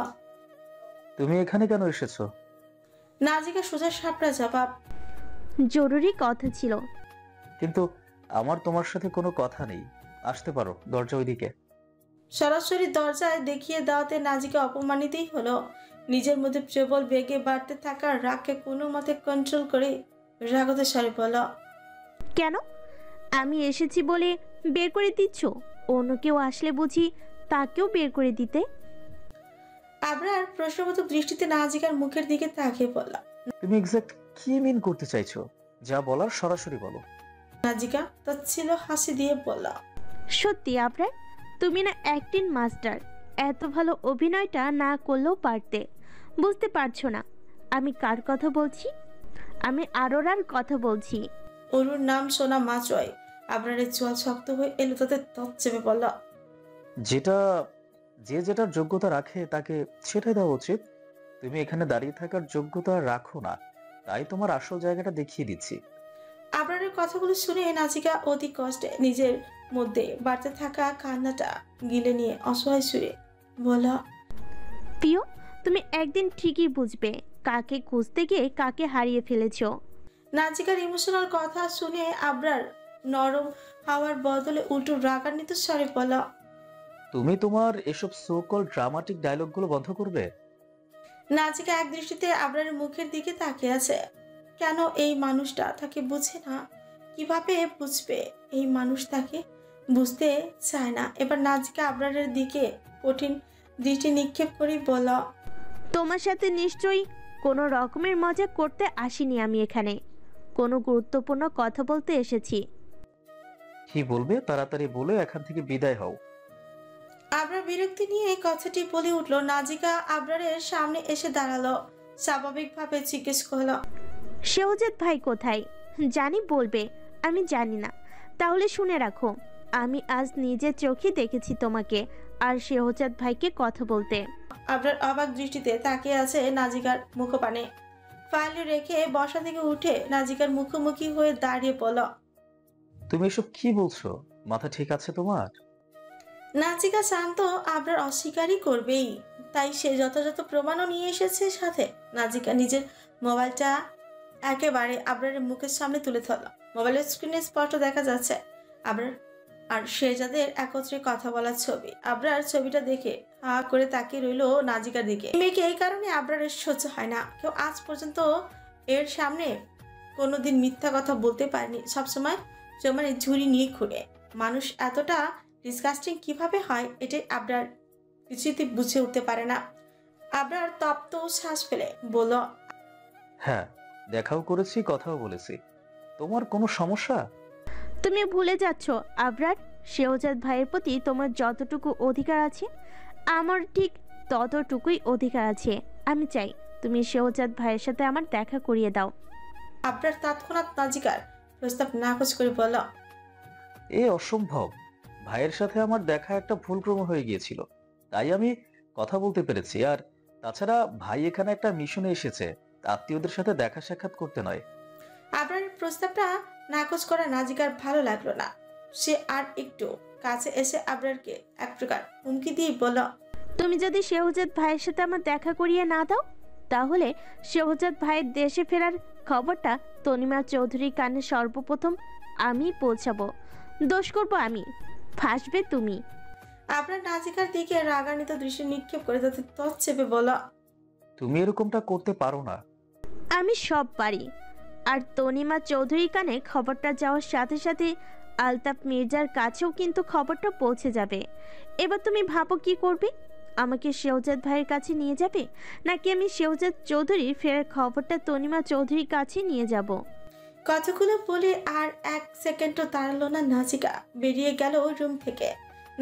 তুমি এখানে কেন এসেছো? নাজিকা সোজা সাপড়া জবাব, জরুরি কথা ছিল। কিন্তু আমার তোমার সাথে কোনো কথা নেই, আসতে পারো, দরজা ওইদিকে। সরাসরি দরজায় দেখিয়ে দেওয়াতে নাজিকা অপমানিতই হলো। নিজের মধ্যে প্রবল বেগে বাড়তে থাকা রাগকে কোনো মতে কন্ট্রোল করে রাগতে স্বরে বলল, কেন? আমি এসেছি বলে বের করে দিচ্ছ? অন্য কেউ আসলে বুঝি তাকেও বের করে দিতে? আবরার প্রশ্নবোধক দৃষ্টিতে নাজিকার মুখের দিকে তাকিয়ে বলল, তুমি এক্সাক্ট কি মিন করতে চাইছো? যা বলার সরাসরি বলো। নাজিকা তৎছিল হাসি দিয়ে বলল, সত্যি আপনার, তুমি না অ্যাক্টিং মাস্টার। এত ভালো অভিনয়টা না করলেও পারতে। বুঝতে পারছো না আমি কার কথা বলছি? আমি আরোরার কথা বলছি। অরুর নাম শোনা মাত্রই আবরারের চোয়াল শক্ত হয়ে এলো। তাতে তৎ চেপে বলল, যেটার যোগ্যতা রাখে তাকে সেটাই দেওয়া উচিত। তুমি এখানে দাঁড়িয়ে থাকার যোগ্যতা রাখো না, তাই তোমার আসল জায়গাটা দেখিয়ে দিচ্ছি। আবরারের কথাগুলো শুনে নাজিকা অতি কষ্টে নিজের মধ্যে বাড়তে থাকা কান্নাটা গিলে নিয়ে অসহায় সুরে বলল, প্রিয়, তুমি একদিন ঠিকই বুঝবে কাকে খুঁজতে গিয়ে কাকে হারিয়ে ফেলেছো। নাজিকার ইমোশনাল কথা শুনে আবরার নরম হাওয়ার বদলে উল্টো রাগান্বিত স্বরে বলল, তুমি তোমার এসব সো কল ড্রামাটিক ডায়লগগুলো বন্ধ করবে। নাজিকা এক দৃষ্টিতে আবরারের মুখের দিকে তাকিয়ে আছে। কেন এই মানুষটা তাকে বুঝে না? কিভাবে বুঝবে এই মানুষ তাকে? বুঝতে চায় না। এবার নাজিকা আবরারের দিকে কঠিন দৃষ্টি নিক্ষেপ করে বলল, তোমার সাথে নিশ্চয়ই কোনো রকমের মজা করতে আসিনি আমি এখানে। কোনো গুরুত্বপূর্ণ কথা বলতে এসেছি। কি বলবে তাড়াতাড়ি বলে এখান থেকে বিদায় হও। আবরার বিরক্তি নিয়ে এই কথাটি বলে উঠল। নাজিকা আবরারের সামনে এসে দাঁড়ালো। স্বাভাবিকভাবে জিজ্ঞেস করলো, শেহজাদ ভাই কোথায়? জানি বলবে আমি জানি না, তাহলে শুনে রাখো, আমি আজ নিজের চোখে দেখেছি তোমাকে আর শেহজাদ ভাইকে কথা বলতে। আবরার অবাক দৃষ্টিতে তাকিয়ে আছে নাজিকার মুখপানে। ফাইল রেখে বসা থেকে উঠে নাজিকার মুখোমুখি হয়ে দাঁড়িয়ে বলল, তুমি এসব কি বলছো? মাথা ঠিক আছে তোমার? নাজিকা শান্ত আবরার অস্বীকারই করবেই, তাই সে যথাযথ প্রমাণও নিয়ে এসেছে সাথে। নাজিকা নিজের মোবাইলটা একেবারে আবরারের মুখের সামনে তুলে ধরল। মোবাইলের স্ক্রিনে স্পষ্ট দেখা যাচ্ছে আবরার আর শেহজাদের একত্রে কথা বলার ছবি। আবরার ছবিটা দেখে হা করে তাকিয়ে রইল নাজিকার দিকে। মেয়েকে এই কারণে আবরারের সহ্য হয় না। কেউ আজ পর্যন্ত এর সামনে কোনোদিন মিথ্যা কথা বলতে পারেনি। সবসময় জমানে ঝুড়ি নিয়ে ঘুরে। মানুষ এতটা ডিসকাস্টিং কিভাবে হয়, এটাই আবরার কিছুতে বুঝে উঠতে পারে না। আবরার তপ্ত শ্বাস ফেলে বলল, হ্যাঁ, দেখাও করেছি, কথাও বলেছি। তোমার কোনো সমস্যা? তুমি ভুলে যাচ্ছ আবরার, শেহজাদ ভাইয়ের প্রতি তোমার যতটুকু অধিকার আছে আমার ঠিক ততটুকুই অধিকার আছে। আমি চাই তুমি শেহজাদ ভাইয়ের সাথে আমার দেখা করিয়ে দাও। আবরার তৎক্ষণাৎ নাজিকার প্রস্তাব নাকচ করে বলল, এ অসম্ভব। ভাইয়ের সাথে আমার দেখা একটা ভুলক্রম হয়ে গিয়েছিল, তাই আমি কথা বলতে পেরেছি। আর তাছাড়া ভাই এখানে একটা মিশনে এসেছে, আত্মীয়দের সাথে দেখা সাক্ষাৎ করতে নয়। আবরারের প্রস্তাবটা নাকচ করা নাজিকার ভালো লাগলো না। সে আর একটু কাছে এসে আবরারকে এক প্রকার হুমকি দিয়ে বলল, তুমি যদি শেহজাদ ভাইয়ের সাথে আমার দেখা করিয়ে না দাও, তাহলে শেহজাদ ভাইয়ের দেশে ফেরার খবরটা তনিমা চৌধুরীর কানে সর্বপ্রথম আমি পৌঁছাবো। দোষ করবো আমি, ফাঁসবে তুমি। আবরার নাজিকার দিকে রাগান্বিত দৃষ্টি নিক্ষেপ করে তাতে তৎ চেপে বলল, তুমি এরকমটা করতে পারো না। আমি সব পারি। আর তনিমা চৌধুরীর কানে খবরটা যাওয়ার সাথে সাথে আলতাফ মির্জার কাছেও কিন্তু খবরটা পৌঁছে যাবে। এবার তুমি ভাবো কি করবে? আমাকে শেহজাদ ভাইয়ের কাছে নিয়ে যাবে, নাকি আমি শেহজাদ চৌধুরীর ফেরার খবরটা তনিমা চৌধুরীর কাছে নিয়ে যাব? কথাগুলো বলে আর এক সেকেন্ডও দাঁড়ালো না নাজিকা, বেরিয়ে গেল রুম থেকে।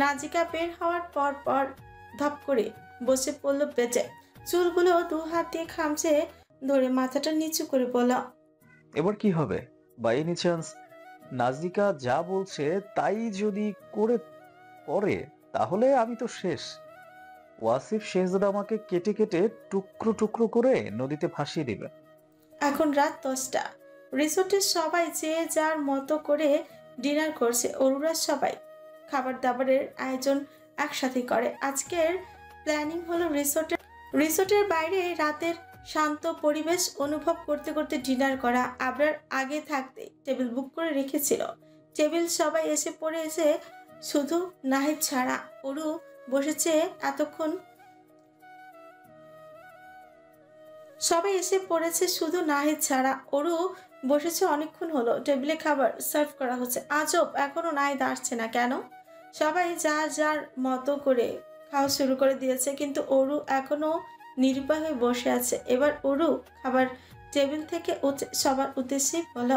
নাজিকা বের হওয়ার পর পর ধপ করে বসে পড়ল বেঁচে, চুলগুলো দু হাত দিয়ে খামচে ধরে মাথাটা নিচু করে বলল, এবার কি হবে? বাই এনি চান্স নাজিকা যা বলছে তাই যদি করে তাহলে আমি তো শেষ। ওয়াসিফ শেহজাদা আমাকে কেটে কেটে টুকরো টুকরো করে নদীতে ভাসিয়ে দিবে। এখন রাত 10টা। রিসোর্টের সবাই যে যার মতো করে ডিনার করছে। অরুরা সবাই খাবার দাবারের আয়োজন একসাথে করে। আজকের প্ল্যানিং হলো রিসোর্টের বাইরে রাতের শান্ত পরিবেশ অনুভব করতে করতে ডিনার করা। আবরার আগে থাকতে টেবিল বুক করে রেখেছিল। টেবিল সবাই এসে পড়েছে, শুধু নাহিদ ছাড়া। অরু বসেছে এতক্ষণ, সবাই এসে পড়েছে শুধু নাহিদ ছাড়া। অরু বসেছে অনেকক্ষণ হলো, টেবিলে খাবার সার্ভ করা হচ্ছে। আজব, এখনো নাহিদ আসছে না কেন? সবাই যার যার মতো করে খাওয়া শুরু করে দিয়েছে, কিন্তু অরু এখনো নিরুপায় হয়ে বসে আছে। এবার অরু খাবার টেবিল থেকে উঠে সবার উদ্দেশ্যে বলল,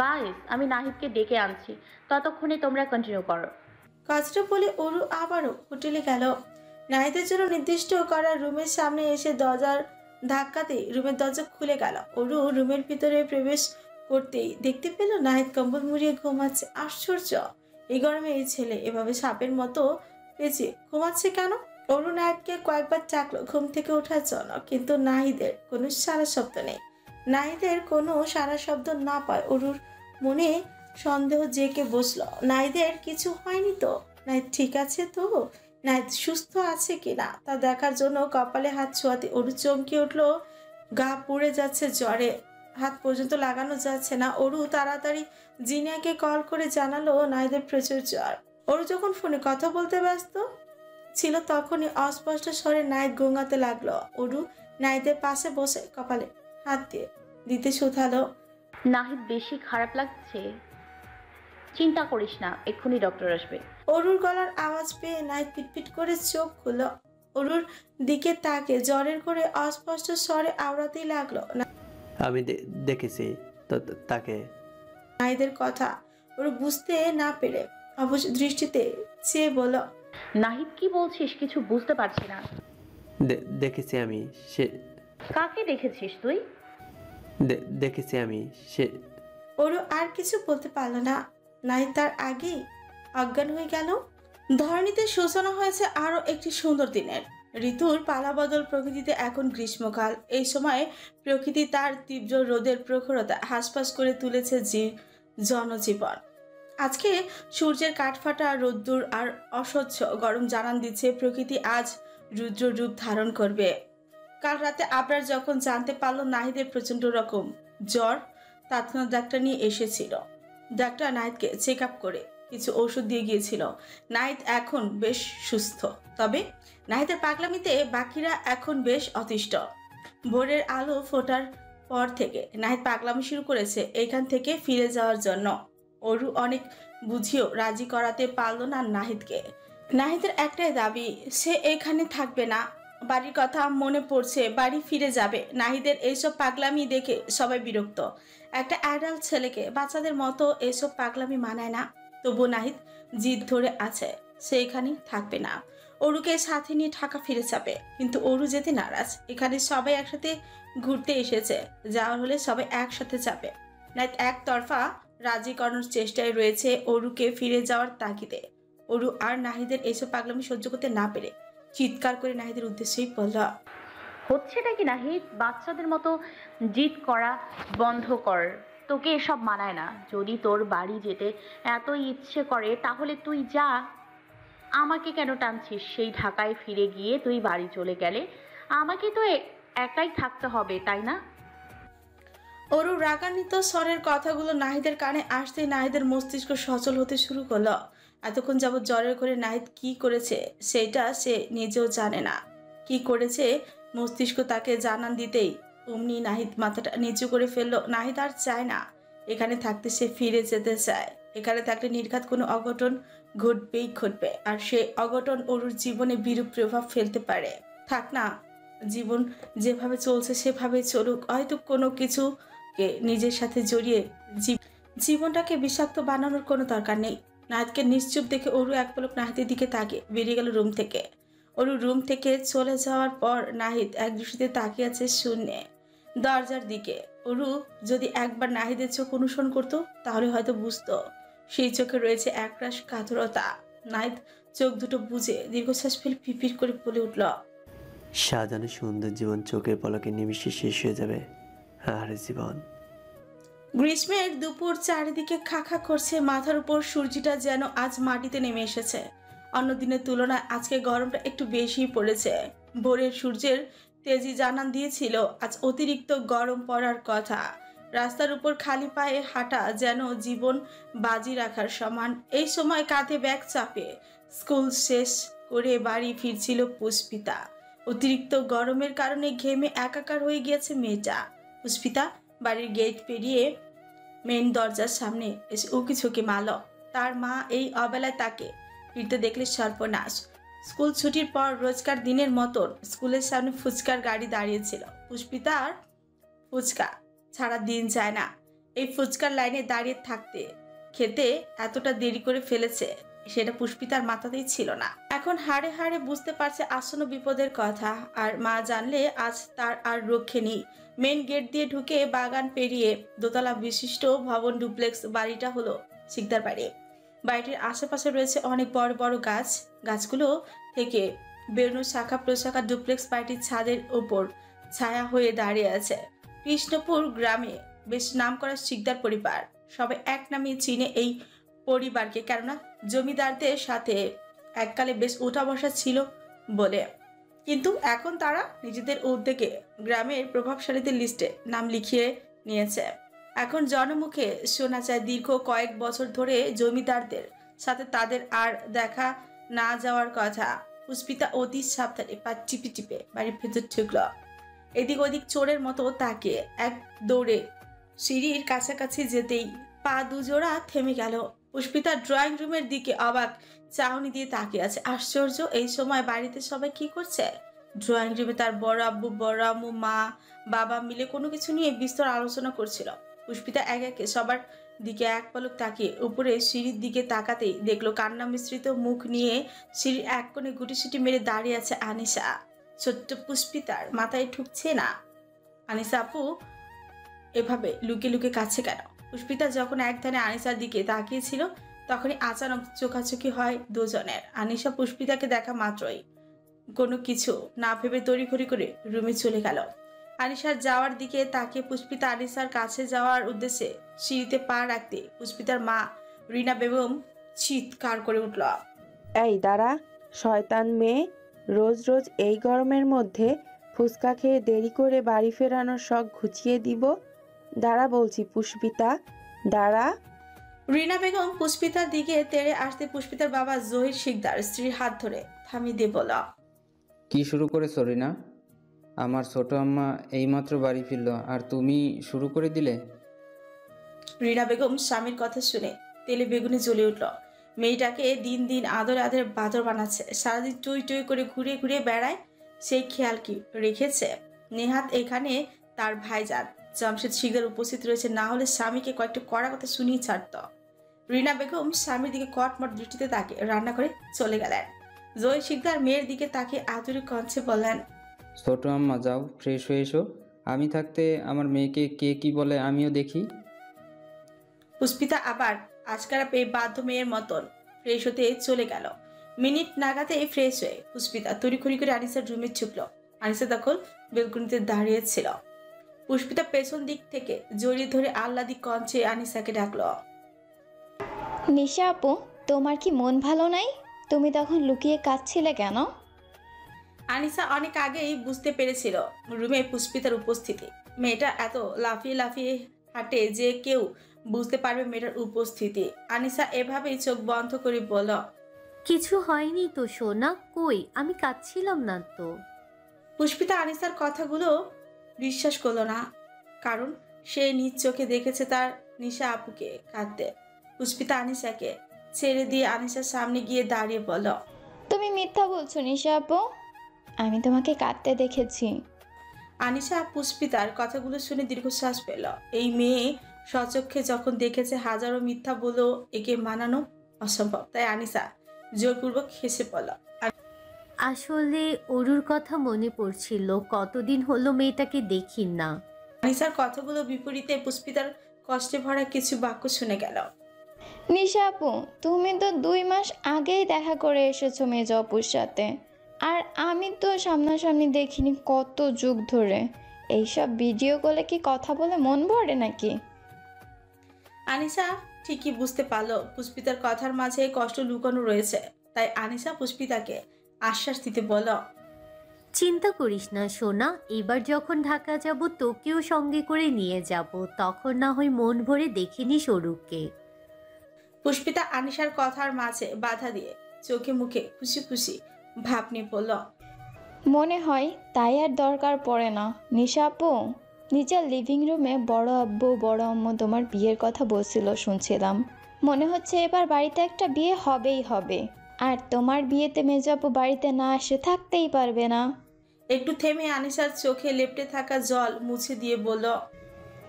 গাইস, আমি নাহিদকে ডেকে আনছি, ততক্ষণে তোমরা কন্টিনিউ করো। কাজটা বলে অরু আবারও হোটেলে গেল। নাহিদের জন্য নির্দিষ্ট করা রুমের সামনে এসে দরজার ধাক্কাতেই রুমের দরজা খুলে গেল। অরু রুমের ভিতরে প্রবেশ করতেই দেখতে পেল নাহিদ কম্বল মুড়িয়ে ঘুমাচ্ছে। আশ্চর্য, এই গরমে এই ছেলে এভাবে সাপের মতো পেঁচিয়ে ঘুমাচ্ছে কেন? অরু নাহিদকে কয়েকবার ডাকলো ঘুম থেকে ওঠার জন্য, কিন্তু নাহিদের কোনো সারা শব্দ নেই। নাহিদের কোনো সারা শব্দ না পায় অরুর মনে সন্দেহ জেঁকে বসলো। নাহিদের কিছু হয়নি তো? নাহিদ ঠিক আছে তো? নাহিদ সুস্থ আছে কিনা তা দেখার জন্য কপালে হাত ছোঁয়াতে অরু চমকে উঠলো। গা পুড়ে যাচ্ছে জ্বরে, হাত পর্যন্ত লাগানো যাচ্ছে না। অরু তাড়াতাড়ি জিনিয়াকে কল করে জানালো নাহিদের প্রচুর জ্বর। অরু যখন ফোনে কথা বলতে ব্যস্ত ছিল তখনই অস্পষ্ট স্বরে নাহিদ গোঙাতে লাগলো। অরু নাহিদের পাশে বসে কপালে হাত দিয়ে দিতে শুধালো, নাহিদ বেশি খারাপ লাগছে? চিন্তা করিস না, এক্ষুনি ডক্টর আসবে। অরুর গলার আওয়াজ পেয়ে নাহিদ পিটপিট করে চোখ খুলল। অরুর দিকে তাকে জ্বরের করে অস্পষ্ট স্বরে আওড়াতেই লাগলো, আমি দেখেছি তাকে। নাহিদের কথা অরু বুঝতে না পেরে অবশ দৃষ্টিতে চেয়ে বলল, নাহিদ কি বলছিস? কিছু বুঝতে পারছি না। দেখেছি আমি। সে কাকে দেখেছিস তুই? দেখেছি আমি। সে অরু আর কিছু বলতে পারল না। নাহিদ তার আগেই অজ্ঞান হয়ে গেল। ধরণীতে সূচনা হয়েছে আরো একটি সুন্দর দিনের। ঋতুর পালাবদল, প্রকৃতিতে এখন গ্রীষ্মকাল। এই সময় প্রকৃতি তার তীব্র রোদের প্রখরতা হাসপাস করে তুলেছে জনজীবন। আজকে সূর্যের কাঠফাটা রোদ্দুর আর অসহ্য গরম জানান দিচ্ছে প্রকৃতি আজ রুদ্র রূপ ধারণ করবে। কাল রাতে আবরার যখন জানতে পারল নাহিদের প্রচন্ড রকম জ্বর, তৎক্ষণাৎ ডাক্তার নিয়ে এসেছিল। ডাক্তার নাহিদকে চেক আপ করে কিছু ওষুধ দিয়ে গিয়েছিল। নাহিদ এখন বেশ সুস্থ, তবে নাহিদের পাগলামিতে বাকিরা এখন বেশ অতিষ্ঠ। ভোরের আলো ফোটার পর থেকে নাহিদ পাগলামি শুরু করেছে এখান থেকে ফিরে যাওয়ার জন্য। অরু অনেক বুঝিয়েও রাজি করাতে পারল না নাহিদকে। নাহিদের একটাই দাবি, সে এখানে থাকবে না। বাড়ির কথা মনে পড়ছে, বাড়ি ফিরে যাবে। নাহিদের এইসব পাগলামি দেখে সবাই বিরক্ত। একটা অ্যাডাল্ট ছেলেকে বাচ্চাদের মতো এসব পাগলামি মানায় না। তবু নাহিদ জিদ ধরে আছে, সে এখানেই থাকবে না। অরুকে সাথে নিয়ে ঢাকা ফিরে যাবে। কিন্তু অরু যেতে নারাজ। এখানে সবাই একসাথে ঘুরতে এসেছে, যাওয়ার হলে সবাই একসাথে যাবে। নাহিদ একতরফা রাজি করানোর চেষ্টায় রয়েছে অরুকে ফিরে যাওয়ার তাগিদে। অরু আর নাহিদের এসব পাগলামি সহ্য করতে না পেরে চিৎকার করে নাহিদের উদ্দেশ্যেই বলল, হচ্ছেটা কি নাহিদ? বাচ্চাদের মতো জিদ করা বন্ধ কর। তোকে এসব মানায় না। যদি তোর বাড়ি যেতে এত ইচ্ছে করে তাহলে তুই যা। আমাকে কেন টানছিস? সেই ঢাকায় ফিরে গিয়ে তুই বাড়ি চলে গেলে আমাকে তো একাই থাকতে হবে, তাই না? অরু রাগান্বিত স্বরের কথাগুলো নাহিদের কানে আসতেই নাহিদের মস্তিষ্ক সচল হতে শুরু করলো। এতক্ষণ যাবৎ জ্বরের করে নাহিদ কি করেছে সেটা সে নিজেও জানে না। কি করেছে মস্তিষ্ক তাকে জানান দিতেই অমনি নাহিদ মাথাটা নিচু করে ফেললো। নাহিদ আর চায় না এখানে থাকতে, সে ফিরে যেতে চায়। এখানে থাকলে নির্ঘাত কোনো অঘটন ঘটবে, আর সে অঘটন অরুর জীবনে বিরূপ প্রভাব ফেলতে পারে। থাক না, জীবন যেভাবে চলছে সেভাবে চলুক। হয়তো কোনো কিছুকে নিজের সাথে জড়িয়ে জীবনটাকে বিষাক্ত বানানোর কোনো দরকার নেই। নাহিদকে নিশ্চুপ দেখে অরু এক পলক নাহিদের দিকে তাকিয়ে বেরিয়ে গেল রুম থেকে। অরু রুম থেকে চলে যাওয়ার পর নাহিদ এক দৃষ্টিতে তাকিয়ে আছে শূন্যে দরজার দিকে। অরু যদি একবার নাহিদের চোখ অনুসরণ করতো তাহলে হয়তো বুঝতো সেই চোখে রয়েছে একরাশ কাতরতা। নাহিদ চোখ দুটো বুজে দীর্ঘশ্বাস ফেলে পিপির করে বলে উঠল, সাজানো সুন্দর জীবন চোখের পলকে নিমিষে শেষ হয়ে যাবে। আর জীবন। গ্রীষ্মের দুপুর চারিদিকে খাখা করছে। মাথার উপর সূর্যটা যেন আজ মাটিতে নেমে এসেছে। অন্য দিনের তুলনায় আজকে গরমটা একটু বেশি পড়েছে। ভোরের সূর্যের তেজি জানান দিয়েছিল আজ অতিরিক্ত গরম পড়ার কথা। রাস্তার উপর খালি পায়ে হাঁটা যেন জীবন বাজি রাখার সমান। এই সময় কাঁধে ব্যাগ চাপে স্কুল শেষ করে বাড়ি ফিরছিল পুষ্পিতা। অতিরিক্ত গরমের কারণে ঘেমে একাকার হয়ে গিয়েছে মেয়েটা। পুষ্পিতা বাড়ির গেট পেরিয়ে মেন দরজার সামনে এসে উকি ঝুঁকি মারল। তার মা এই অবেলায় তাকে ফিরতে দেখলে সর্বনাশ। স্কুল ছুটির পর রোজকার দিনের মতন স্কুলের সামনে ফুচকার গাড়ি দাঁড়িয়েছিল। পুষ্পিতার ফুচকা ছাড়া দিন যায় না। এই ফুচকার লাইনে দাঁড়িয়ে থাকতে খেতে এতটা দেরি করে ফেলেছে সেটা পুষ্পিতার মাথাতেই ছিল না। এখন হাড়ে হাড়ে বুঝতে পারছে আসন্ন বিপদের কথা। আর মা জানলে আজ তার আর রক্ষে নেই। মেন গেট দিয়ে ঢুকে বাগান পেরিয়ে দোতলা বিশিষ্ট ভবন ডুপ্লেক্স বাড়িটা হলো শিকদার বাড়ি। বাড়িটির আশেপাশে রয়েছে অনেক বড় বড় গাছ। গাছগুলো থেকে বেরোনো শাখা প্রশাখা ডুপ্লেক্স বাড়িটির ছাদের ওপর ছায়া হয়ে দাঁড়িয়ে আছে। কৃষ্ণপুর গ্রামে বেশ নামকরা শিকদার পরিবার। সবাই এক নামে চিনে এই পরিবারকে, কেননা জমিদারদের সাথে এককালে বেশ ওঠা বসা ছিল বলে। কিন্তু এখন তারা নিজেদের উদ্যোগে গ্রামের প্রভাবশালীদের লিস্টে নাম লিখিয়ে নিয়েছে। এখন জনমুখে শোনা যায় দীর্ঘ কয়েক বছর ধরে জমিদারদের সাথে তাদের আর দেখা না যাওয়ার কথা। পুষ্পিতা অতি সাবধানে পা টিপে টিপে বাড়ির ভেতর ঢুকল। এদিক ওদিক চোরের মতো তাকে এক দৌড়ে সিঁড়ির কাছাকাছি যেতেই পা দুজোড়া থেমে গেল। পুষ্পিতা ড্রয়িং রুমের দিকে অবাক চাহনি দিয়ে তাকিয়ে আছে। আশ্চর্য, এই সময় বাড়িতে সবাই কি করছে? ড্রয়িং রুমে তার বড় আব্বু, বড় আম্মু, মা, বাবা মিলে কোনো কিছু নিয়ে বিস্তর আলোচনা করছিল। পুষ্পিতা এক একে সবার দিকে এক পলক তাকিয়ে উপরে সিঁড়ির দিকে তাকাতেই দেখলো কান্না মিশ্রিত মুখ নিয়ে সিঁড়ির এক কোণে গুটিসুটি মেরে দাঁড়িয়ে আছে আনিশা। ছোট্ট পুষ্পিতার মাথায় ঢুকছে না আনিশা আপু এভাবে লুকে লুকে কাছে কেন। পুষ্পিতা যখন এক ধ্যানে আনিশার দিকে তাকিয়েছিল তখনই আচানক চোখাচোখি হয় দুজনের। আনিশা পুষ্পিতাকে দেখা মাত্রই কোনো কিছু না ভেবে তড়িঘড়ি করে রুমে চলে গেল। আনিশার যাওয়ার দিকে তাকিয়ে পুষ্পিতা আনিশার কাছে যাওয়ার উদ্দেশ্যে সিঁড়িতে পা রাখতে পুষ্পিতার মা রিনা বেগম চিৎকার করে উঠল, এই দাঁড়া শয়তান মেয়ে, রোজ রোজ এই গরমের মধ্যে ফুচকা খেয়ে দেরি করে বাড়ি ফেরানোর শখ ঘুচিয়ে দিব। দাঁড়া বলছি পুষ্পিতা, দাঁড়া। রিনা বেগম পুষ্পিতার দিকে তেড়ে আসতে পুষ্পিতার বাবা জহির শিকদার স্ত্রীর হাত ধরে থামিয়ে দিয়ে বলল, কি শুরু করেছো রিনা? আমার ছোট আম্মা এইমাত্র বাড়ি ফিরল আর তুমি শুরু করে দিলে? রিনা বেগম স্বামীর কথা শুনে তেলে বেগুনে জ্বলে উঠল। মেয়েটাকে দিন দিন আদরে আদরে বাদর বানাচ্ছে, সারাদিন টুই টুই করে ঘুরে ঘুরে বেড়ায়, সেই খেয়াল কি রেখেছে? নেহাত এখানে তার ভাইজান জামশেদ শিকদার উপস্থিত রয়েছে, না হলে স্বামীকে কয়েকটা কড়া কথা শুনিয়ে ছাড়ত। রিনা বেগম স্বামীর দিকে কটমট দৃষ্টিতে তাকে রান্না করে চলে গেলেন। জয় শিকদার মেয়ের দিকে তাকে আদুরে কণ্ঠে বললেন, ছোট আম্মা যাও ফ্রেশ হয়ে এসো, আমি থাকতে আমার মেয়েকে কে কি বলে আমিও দেখি। পুষ্পিতা আবার আজকারা পেয়ে বাধ্য মেয়ের মতন ফ্রেশ হতে চলে গেল। মিনিট নাগাদে ফ্রেশ হয়ে পুষ্পিতা তড়িঘড়ি করে আনিসার রুমে ছুটল। আনিসা তখন বেলকনিতে দাঁড়িয়েছিল। পুষ্পিতা পেছন দিক থেকে জড়িয়ে ধরে আহ্লাদি কঞ্চে আনিসাকে ডাকল। নিশা আপু, তোমার কি মন ভালো নাই? তুমি তখন লুকিয়ে কাঁদছিলে কেন? আনিসা অনেক আগেই বুঝতে পেরেছিল রুমে পুষ্পিতার উপস্থিতি। মেয়েটা এত লাফিয়ে লাফিয়ে হাঁটে যে কেউ বুঝতে পারবে মেয়েটার উপস্থিতি। আনিসা এভাবেই চোখ বন্ধ করে বলল, কিছু হয়নি তো সোনা, কই আমি কাঁদছিলাম না তো। পুষ্পিতা আনিসার কথাগুলো বিশ্বাস করলো না, কারণ সে নিজ চোখে দেখেছে তার নিশা আপুকে কাঁদতে। পুষ্পিতা আনিসাকে ছেড়ে দিয়ে আনিসার সামনে গিয়ে দাঁড়িয়ে বলল, তুমি মিথ্যা বলছো নিশা আপু, আমি তোমাকে কাঁদতে দেখেছি। আনিসা পুষ্পিতার কথাগুলো শুনে দীর্ঘশ্বাস পেল। এই মেয়ে স্বচক্ষে যখন দেখেছে হাজারো মিথ্যা বলেও একে মানানো অসম্ভব, তাই আনিসা জোরপূর্বক হেসে পড়ল। আসলে অরুর কথা মনে পড়ছিল, কতদিন হলো মেয়েটাকে দেখি না। আনিসার কথাগুলো বিপরীতে পুষ্পিতার কষ্টে ভরা কিছু বাক্য শুনে গেল। নিশা আপু, তুমি তো 2 মাস আগেই দেখা করে এসেছো মেজ অপুর সাথে, আর আমি তো সামনাসামনি দেখিনি কত যুগ ধরে। এইসব ভিডিও কলে কি কথা বলে মন ভরে নাকি? আনিসা ঠিকই বুঝতে পারলো পুষ্পিতার কথার মাঝে কষ্ট লুকানো রয়েছে, তাই আনিসা পুষ্পিতাকে আশ্বাস দিতে বলল, চিন্তা করিস না সোনা, এবার যখন ঢাকা যাব তোকেও সঙ্গে করে নিয়ে যাব, তখন না হয় মন ভরে দেখিনি স্বরূপকে। পুষ্পিতা আনিসার কথার মাঝে বাধা দিয়ে চোখে মুখে খুশি খুশি ভাব নিয়ে বলল, মনে হয় তাই আর দরকার পড়ে না নিশা আপু। নিজের লিভিং রুমে বড় আব্বু বড় আম্মু তোমার বিয়ের কথা বলছিল শুনছিলাম। মনে হচ্ছে এবার বাড়িতে একটা বিয়ে হবেই হবে, আর তোমার বিয়েতে মেজ আপু বাড়িতে না আসে থাকতেই পারবে না। একটু থেমে আনিসার চোখে লেপটে থাকা জল মুছে দিয়ে বলল,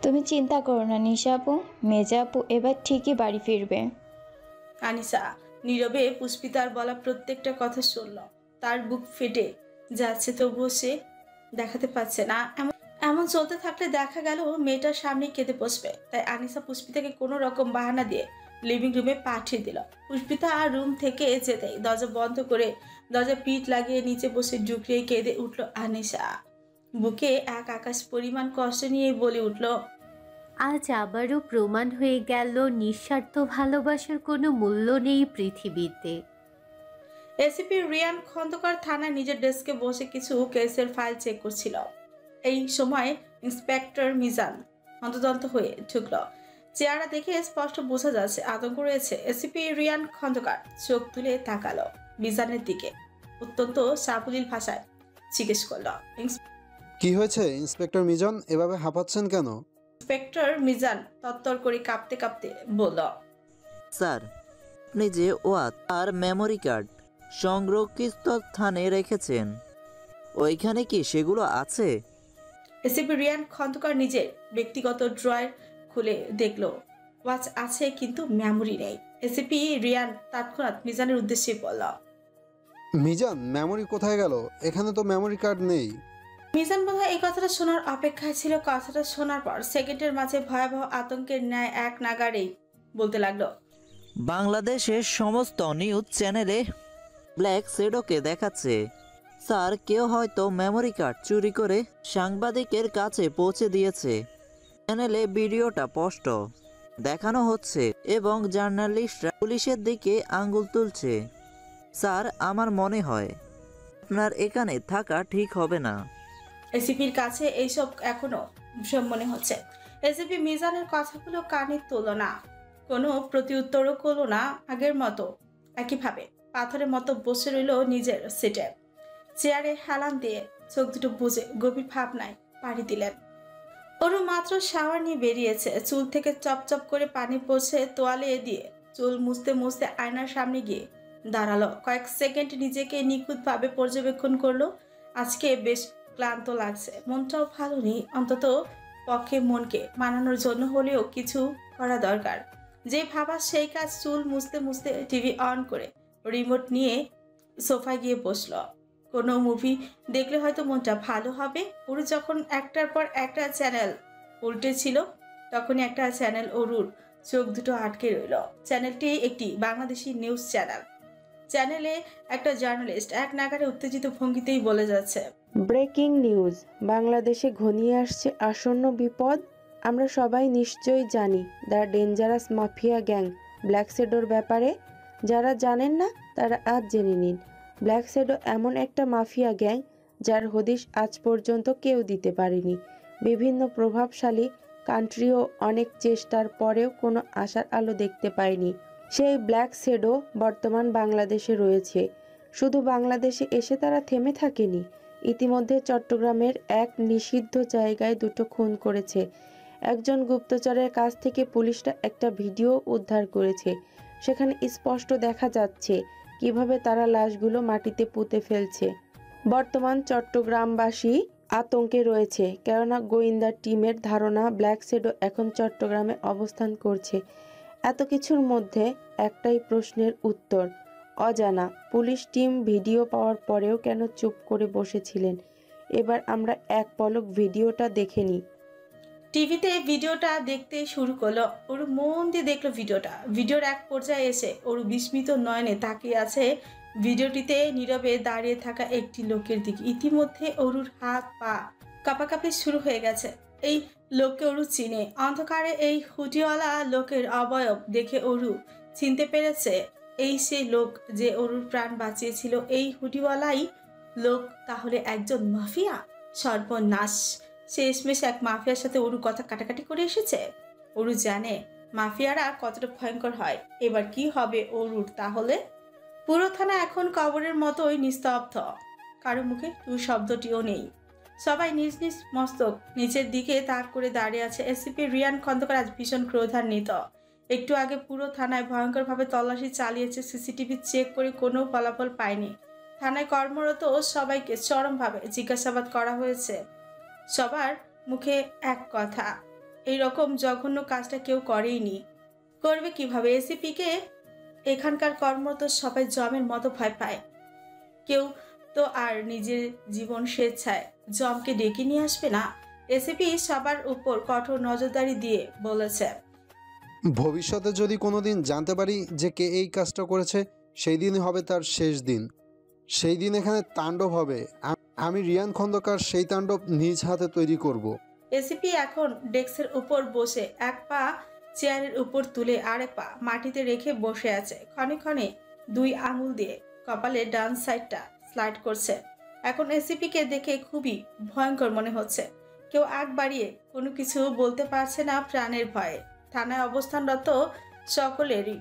তুমি চিন্তা করো না নিশা আপু, মেজা আপু এবার ঠিকই বাড়ি ফিরবে। আনিসা নীরবে পুষ্পিতার বলা প্রত্যেকটা কথা শুনল। তার বুক ফেটে যাচ্ছে, তবুও সে দেখাতে পারছে না। এমন চলতে থাকলে দেখা গেল মেয়েটার সামনে কেঁদে বসবে, তাই আনিসা পুষ্পিতাকে কোনো রকম বাহানা দিয়ে লিভিং রুমে পাঠিয়ে দিল। পুষ্পিতা আর রুম থেকে যেতেই দরজা বন্ধ করে দরজা পিঠ লাগিয়ে নিচে বসে ডুকরিয়ে কেঁদে উঠল আনিসা। বুকে এক আকাশ পরিমাণ কষ্ট নিয়ে বলে উঠল, আজ আবারও প্রমাণ হয়ে গেল নিঃস্বার্থ ভালোবাসার কোনো মূল্য নেই পৃথিবীতে। এসিপি রিয়ান খন্দকার থানায় নিজের ডেস্কে বসে কিছু কেসের ফাইল চেক করছিল। এই সময় ইন্সপেক্টর মিজান হন্তদন্ত হয়ে ঢুকল। চেহারা দেখে স্পষ্ট বোঝা যাচ্ছে আতঙ্ক রয়েছে। এসিপি রিয়ান খন্দকার চোখ তুলে তাকালো মিজানের দিকে, অত্যন্ত সাবলীল ভাষায় জিজ্ঞেস করল, কি হয়েছে ইন্সপেক্টর মিজান, এভাবে হাঁপাচ্ছেন কেন? ইন্সপেক্টর মিজান তত্তর করে কাঁপতে কাঁপতে বলল, স্যার, আপনি যে ওয়াত আর মেমোরি কার্ড সংরক্ষিত স্থানে রেখেছেন, ওইখানে কি সেগুলো আছে? এসিপি রিয়ান খন্দকার নিজের ব্যক্তিগত ড্রয়ার খুলে দেখলো ওয়াচ আছে কিন্তু মেমোরি নেই। এসিপি রিয়ান তৎক্ষণাৎ মিজানের উদ্দেশ্যে বলল, মিজান, মেমোরি কোথায় গেল? এখানে তো মেমোরি কার্ড নেই। মিজান বোধহয় এই কথাটা শোনার অপেক্ষায় ছিল। কথাটা শোনার পর সেকেন্ডের মাঝে ভয়াবহ আতঙ্কের ন্যায় এক নাগাড়েই বলতে লাগলো, বাংলাদেশের সমস্ত নিউজ চ্যানেলে ব্ল্যাক শ্যাডোকে দেখাচ্ছে। স্যার, কেউ হয়তো মেমোরি কার্ড চুরি করে সাংবাদিকের কাছে পৌঁছে দিয়েছে। চ্যানেলে ভিডিওটা স্পষ্ট দেখানো হচ্ছে এবং জার্নালিস্টরা পুলিশের দিকে আঙ্গুল তুলছে। স্যার, আমার মনে হয় আপনার এখানে থাকা ঠিক হবে না। এসিপির কাছে এইসব এখনো ভীষণ মনে হচ্ছে। এসিপি মিজানের কথাগুলো কানে তোলো না, কোনো প্রতিউত্তরও করলো না। আগের মতো একইভাবে পাথরের মতো বসে রইল নিজের সিটে। চেয়ারে হেলান দিয়ে চোখ দুটো বুজে গভীর ভাবনায় পাড়ি দিলেন। ওরু মাত্র শাওয়ার নিয়ে বেরিয়েছে, চুল থেকে চপচপ করে পানি পড়ছে তোয়ালে দিয়ে চুল মুছতে মুছতে আয়নার সামনে গিয়ে দাঁড়ালো। কয়েক সেকেন্ড নিজেকে নিখুঁতভাবে পর্যবেক্ষণ করলো। আজকে বেশ ক্লান্ত লাগছে, মনটাও ভালো নেই। অন্তত পক্ষে মনকে মানানোর জন্য হলেও কিছু করা দরকার। যে ভাবা সেই কাজ। চুল মুছতে মুছতে টিভি অন করে রিমোট নিয়ে সোফায় গিয়ে বসলো। কোনো মুভি দেখলে হয়তো মনটা ভালো হবে। ওরু যখন একটার পর একটা চ্যানেল উল্টে ছিল, তখনই একটা চ্যানেল ওরুর চোখ দুটো আটকে রইল। চ্যানেলটি একটি বাংলাদেশি নিউজ চ্যানেল। চ্যানেলে একটা জার্নালিস্ট এক নাগারে উত্তেজিত ভঙ্গিতেই বলে যাচ্ছে, ব্রেকিং নিউজ, বাংলাদেশে ঘনিয়ে আসছে আসন্ন বিপদ। আমরা সবাই নিশ্চয়ই জানি the dangerous mafia gang black শ্যাডোর ব্যাপারে। যারা জানেন না তারা আজ জেনে নিন। ব্ল্যাক শ্যাডো এমন একটা মাফিয়া গ্যাং যার হদিশ আজ পর্যন্ত কেউ দিতে পারেনি। বিভিন্ন প্রভাবশালী কান্ট্রিও অনেক চেষ্টার পরেও কোনো আশার আলো দেখতে পায়নি। সেই ব্ল্যাক শ্যাডো বর্তমান বাংলাদেশে রয়েছে। শুধু বাংলাদেশে এসে তারা থেমে থাকেনি, ইতিমধ্যে চট্টগ্রামের এক নিষিদ্ধ জায়গায় 2টো খুন করেছে। একজন গুপ্তচরের কাছ থেকে পুলিশরা একটা ভিডিও উদ্ধার করেছে। সেখানে স্পষ্ট দেখা যাচ্ছে কিভাবে তারা লাশগুলো মাটিতে পুঁতে ফেলছে। বর্তমান চট্টগ্রামবাসী আতঙ্কে রয়েছে, কেননা গোয়েন্দা টিমের ধারণা ব্ল্যাক শ্যাডো এখন চট্টগ্রামে অবস্থান করছে। এত কিছুর মধ্যে একটাই প্রশ্নের উত্তর অজানা। পুলিশ টিম ভিডিও পাওয়ার পরেও কেন চুপ করে বসেছিলেন? এবার আমরা এক পলক ভিডিওটা দেখে নিই। টিভিতে ভিডিওটা দেখতে শুরু করলো। ওর মন দিয়ে দেখলো ভিডিওর এক পর্যায়ে এসে ওর বিস্মিত নয়নে তাকিয়ে আছে ভিডিওটিতে নীরবে দাঁড়িয়ে থাকা একটি লোকের দিকে। ইতিমধ্যে অরুর হাত পা কাঁপাকাঁপি শুরু হয়ে গেছে। এই লোককে অরু চিনে। অন্ধকারে এই হুডিওয়ালা লোকের অবয়ব দেখে অরু চিনতে পেরেছে এই সেই লোক যে অরুর প্রাণ বাঁচিয়েছিল। এই হুডিওয়ালাই লোক তাহলে একজন মাফিয়া। সর্বনাশ! শেষমেশ এক মাফিয়ার সাথে অরু কথা কাটাকাটি করে এসেছে। অরু জানে মাফিয়ারা কতটা ভয়ঙ্কর হয়। এবার কি হবে অরুর তাহলে? পুরো থানা এখন কবরের মতোই নিস্তব্ধ। কারো মুখে টু শব্দটিও নেই। সবাই নিজ নিজ মস্তক নিচের দিকে তাক করে দাঁড়িয়ে আছে। এসিপি রিয়ান খন্দকার আজ ভীষণ ক্রোধান্বিত। একটু আগে পুরো থানায় ভয়ঙ্করভাবে তল্লাশি চালিয়েছে, সিসিটিভি চেক করে কোনো ফলাফল পায়নি। থানায় কর্মরত সবাইকে চরমভাবে জিজ্ঞাসাবাদ করা হয়েছে। সবার মুখে এক কথা, এই রকম জঘন্য কাজটা কেউ করেইনি। করবে কিভাবে? এসিপিকে এখানকার কর্মরত সবাই জমের মতো ভয় পায়। কেউ তো আর নিজের জীবন স্বেচ্ছায় জমকে ডেকে নিয়ে আসবে না। এসিপি সবার উপর কঠোর নজরদারি দিয়ে বলেছে, ভবিষ্যতে যদি কোনোদিন জানতে পারি যে কে এই কাজটা করেছে, সেই দিনই হবে তার শেষ দিন। সেই দিন এখানে তাণ্ডব হবে। আমি রিয়ান খন্দকার সেই তাণ্ডব নিজ হাতে তৈরি করব। এসিপি এখন ডেস্কের উপর বসে এক পা চেয়ারের উপর তুলে আরেক পা মাটিতে রেখে বসে আছে। ক্ষণে ক্ষণে 2 আঙুল দিয়ে কপালে ডান সাইডটা স্লাইড করছে। এখন এসিপিকে দেখে খুবই ভয়ঙ্কর মনে হচ্ছে। কেউ আগ বাড়িয়ে কোনো কিছু বলতে পারছে না প্রাণের ভয়ে। থানায় অবস্থানরত সকলেরই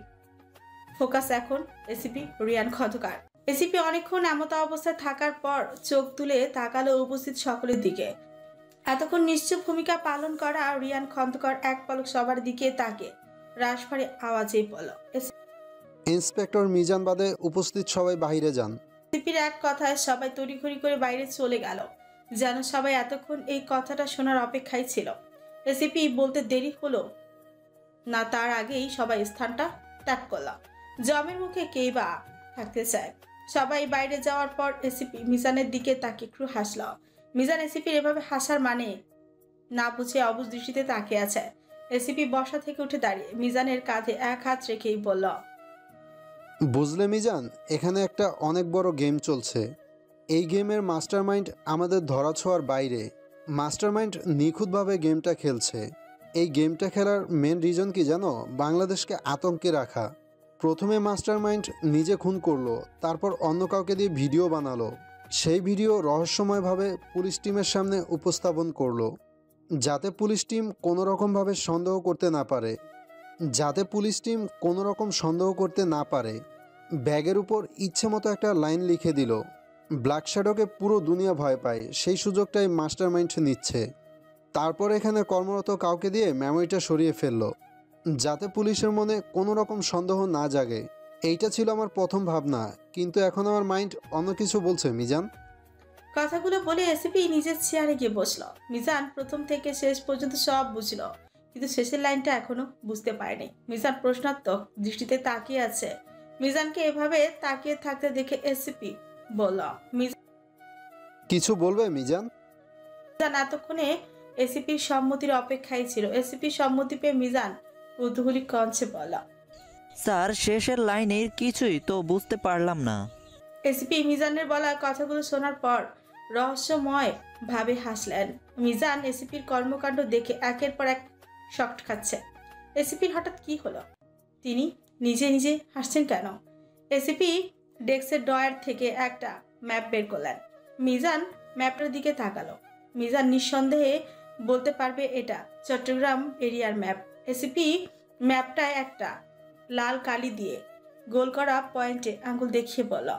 ফোকাস এখন এসিপি রিয়ান খন্দকার। এসিপি অনেকক্ষণ এমত অবস্থায় থাকার পর চোখ তুলে তাকালো উপস্থিত সকলের দিকে। এতক্ষণ নিশ্চুপ ভূমিকা পালন করা রিয়ান খন্দকার এক পলক সবার দিকে তাকে রাশভারী আওয়াজেই বলল, ইন্সপেক্টর মিজান বাদে উপস্থিত সবাই বাইরে যান। এসিপির এক কথায় সবাই তড়িঘড়ি করে বাইরে চলে গেল, যেন সবাই এতক্ষণ এই কথাটা শোনার অপেক্ষায় ছিল। এসিপি বলতে দেরি হলো না, তার আগেই সবাই স্থানটা ত্যাগ করল। জমের মুখে কেই বা থাকতে চায়। সবাই বাইরে যাওয়ার পর এসিপি মিজানের দিকে তাকে একটু হাসল। মিজান এসিপির এভাবে হাসার মানে না বুঝে অবুঝ দৃষ্টিতে তাকিয়ে আছে। এসিপি বসা থেকে উঠে দাঁড়িয়ে মিজানের কাঁধে এক হাত রেখেই বলল, বুঝলে মিজান, এখানে একটা অনেক বড় গেম চলছে। এই গেমের মাস্টারমাইন্ড আমাদের ধরাছোঁয়ার বাইরে। মাস্টারমাইন্ড নিখুঁতভাবে গেমটা খেলছে। এই গেমটা খেলার মেন রিজন কি জানো? বাংলাদেশকে আতঙ্কে রাখা। প্রথমে মাস্টারমাইন্ড নিজে খুন করলো, তারপর অন্য কাউকে দিয়ে ভিডিও বানালো। সেই ভিডিও রহস্যময়ভাবে পুলিশ টিমের সামনে উপস্থাপন করলো, যাতে পুলিশ টিম কোনো রকমভাবে সন্দেহ করতে না পারে। ব্যাগের উপর ইচ্ছে মতো একটা লাইন লিখে দিল। ব্ল্যাক শ্যাডোকে পুরো দুনিয়া ভয় পায়, সেই সুযোগটাই মাস্টারমাইন্ড নিচ্ছে। তারপর এখানে কর্মরত কাউকে দিয়ে মেমোরিটা সরিয়ে ফেললো, যাতে পুলিশের মনে কোনো রকম সন্দেহ না জাগে। এইটা ছিল আমার প্রথম ভাবনা, কিন্তু এখন আমার মাইন্ড অন্য কিছু বলছে মিজান। কথাগুলো বলে এসিপি নিজের চেয়ারে গিয়ে বসলো। মিজান প্রথম থেকে শেষ পর্যন্ত সব বুঝলো, কিন্তু শেষের লাইনটা এখনো বুঝতে পারেনি। মিজান প্রশ্নাত্মক দৃষ্টিতে তাকিয়ে আছে। মিজানকে এভাবে তাকিয়ে থাকতে দেখে এসিপি বলল, কিছু বলবে মিজান? মিজান এতক্ষণে এসিপির সম্মতির অপেক্ষায় ছিল। এসিপির সম্মতি পেয়ে মিজান কৌতূহলী কণ্ঠে বলল, স্যার শেষের লাইনের কিছুই তো বুঝতে পারলাম না। এসিপি মিজানের বলা কথাগুলো শোনার পর রহস্যময় ভাবে হাসলেন। মিজান এসিপির কর্মকাণ্ড দেখে একের পর এক শক খাচ্ছে। এসিপির হঠাৎ কি হলো? তিনি নিজে নিজে হাসছেন কেন? এসিপি ডেস্কের ড্রয়ার থেকে একটা ম্যাপ বের করলেন। মিজান ম্যাপটার দিকে তাকালো। মিজান নিঃসন্দেহে বলতে পারবে এটা চট্টগ্রাম এরিয়ার ম্যাপ। এসিপি ম্যাপটায় একটা লাল কালি দিয়ে গোল করা পয়েন্টে আঙ্গুল দেখিয়ে বলল,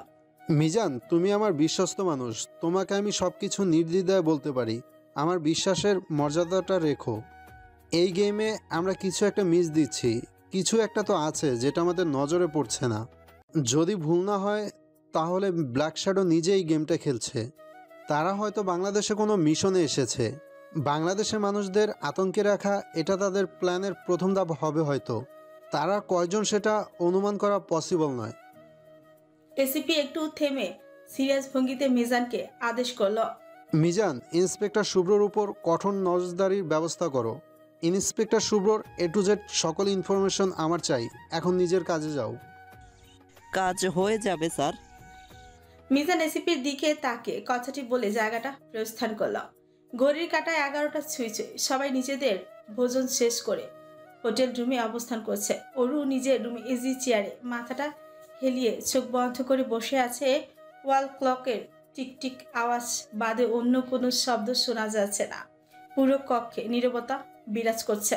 মিজান, তুমি আমার বিশ্বস্ত মানুষ, তোমাকে আমি সব কিছু নির্দ্বিধায় বলতে পারি। আমার বিশ্বাসের মর্যাদাটা রেখো। এই গেমে আমরা কিছু একটা মিস দিচ্ছি, কিছু একটা তো আছে যেটা আমাদের নজরে পড়ছে না। যদি ভুল না হয় তাহলে ব্ল্যাক শ্যাডো নিজেই গেমটা খেলছে। তারা হয়তো বাংলাদেশে কোনো মিশনে এসেছে। বাংলাদেশের মানুষদের আতঙ্কে রাখা এটা তাদের প্ল্যানের প্রথম ধাপ হবে হয়তো। তারা কয়জন সেটা অনুমান করা পসিবল নয়। এসিপি একটু থেমে সিরিয়াস ভঙ্গিতে মিজানকে আদেশ করল, মিজান, ইন্সপেক্টর শুভ্রর উপর কঠোর নজরদারির ব্যবস্থা করো। ইন্সপেক্টর শুভ্রর A to Z সকল ইনফরমেশন আমার চাই। এখন নিজের কাজে যাও। কাজ হয়ে যাবে স্যার। মিজান এসিপির দিকে তাকে কথাটি বলে জায়গাটা প্রস্থান করল। ঘড়ির কাঁটায় 11টা ছুঁই ছুঁই। সবাই নিজেদের ভোজন শেষ করে হোটেল রুমে অবস্থান করছে। অরু নিজের রুমে ইজি চেয়ারে মাথাটা হেলিয়ে চোখ বন্ধ করে বসে আছে। ওয়াল ক্লকের টিকটিক আওয়াজ বাদে অন্য কোনো শব্দ শোনা যাচ্ছে না। পুরো কক্ষে নীরবতা বিরাজ করছে।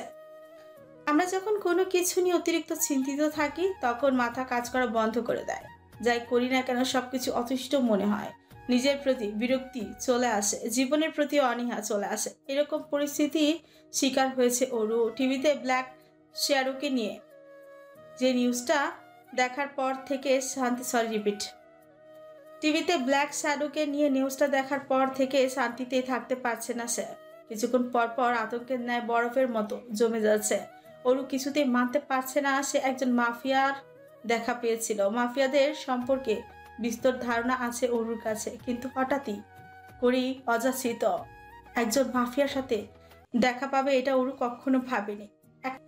আমরা যখন কোনো কিছু নিয়ে অতিরিক্ত চিন্তিত থাকি তখন মাথা কাজ করা বন্ধ করে দেয়। যাই করি না কেন সবকিছু অতিষ্ঠ মনে হয়। নিজের প্রতি বিরক্তি চলে আসে, জীবনের প্রতি অনীহা চলে আসে। এরকম পরিস্থিতি শিকার হয়েছে অরু। টিভিতে ব্ল্যাক শ্যাডোকে নিয়ে যে নিউজটা দেখার পর থেকে টিভিতে ব্ল্যাক শ্যাডোকে নিয়ে নিউজটা দেখার পর থেকে শান্তিতে থাকতে পারছে না সে। কিছুক্ষণ পর পর আতঙ্কের ন্যায় বরফের মতো জমে যাচ্ছে। অরু কিছুতেই মানতে পারছে না সে একজন মাফিয়ার দেখা পেয়েছিল। মাফিয়াদের সম্পর্কে বিস্তর ধারণা আছে অরুর কাছে, কিন্তু হঠাৎই করেই অযাচিত একজন মাফিয়ার সাথে দেখা পাবে এটা অরু কখনো ভাবেনি।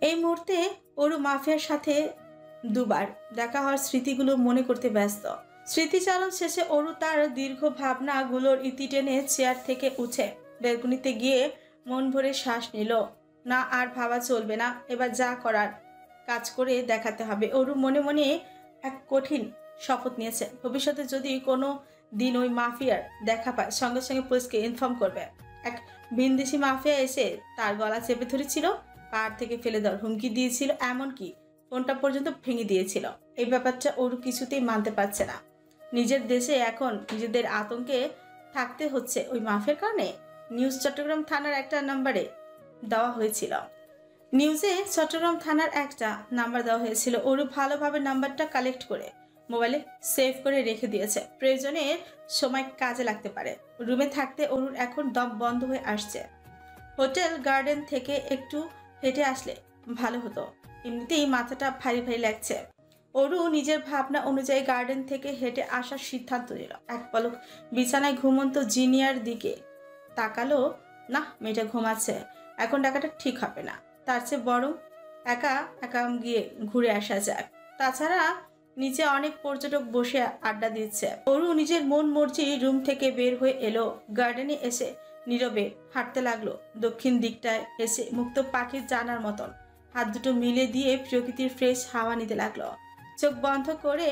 এই মুহূর্তে অরু মাফিয়ার সাথে দুবার দেখা হওয়ার স্মৃতিগুলো মনে করতে ব্যস্ত। স্মৃতিচারণ শেষে অরু তার দীর্ঘ ভাবনাগুলোর ইতি টেনে চেয়ার থেকে উঠে বেলকনিতে গিয়ে মন ভরে শ্বাস নিল। না, আর ভাবা চলবে না, এবার যা করার কাজ করে দেখাতে হবে। অরু মনে মনে এক কঠিন শপথ নিয়েছে, ভবিষ্যতে যদি কোনো দিন ওই মাফিয়ার দেখা পায় সঙ্গে সঙ্গে পুলিশকে ইনফর্ম করবে। এক ভিনদেশি মাফিয়া এসে তার গলা চেপে ধরেছিল, পাহাড় থেকে ফেলে দেওয়ার হুমকি দিয়েছিল, এমনকি ফোনটা পর্যন্ত ভেঙে দিয়েছিল। এই ব্যাপারটা অরু কিছুতেই মানতে পারছে না। নিজের দেশে এখন নিজেদের আতঙ্কে থাকতে হচ্ছে ওই মাফিয়ার কারণে। নিউজ চট্টগ্রাম থানার একটা নাম্বারে দেওয়া হয়েছিল। নিউজে চট্টগ্রাম থানার একটা নাম্বার দেওয়া হয়েছিল। অরু ভালোভাবে নাম্বারটা কালেক্ট করে মোবাইলে সেভ করে রেখে দিয়েছে, প্রয়োজনের সময় কাজে লাগতে পারে। রুমে থাকতে অরুর এখন দম বন্ধ হয়ে আসছে। হোটেল গার্ডেন থেকে একটু হেঁটে আসলে ভালো হতো, এমনিতেই মাথাটা ভারী ভারী লাগছে। অরু নিজের ভাবনা অনুযায়ী গার্ডেন থেকে হেঁটে আসার সিদ্ধান্ত নিল। এক পলক বিছানায় ঘুমন্ত জিনিয়ার দিকে তাকালো। না, মেয়েটা ঘুমাচ্ছে, এখন ডাকাটা ঠিক হবে না। তার চেয়ে বরং একা একা গিয়ে ঘুরে আসা যাক। তাছাড়া নিচে অনেক পর্যটক বসে আড্ডা দিচ্ছে। অরু নিজের মন মর্জি রুম থেকে বের হয়ে এলো। গার্ডেনে এসে নীরবে হাঁটতে লাগলো। দক্ষিণ দিকটায় এসে মুক্ত পাখির জানার মতন হাত দুটো মিলে দিয়ে প্রকৃতির ফ্রেশ হাওয়া নিতে লাগলো। চোখ বন্ধ করে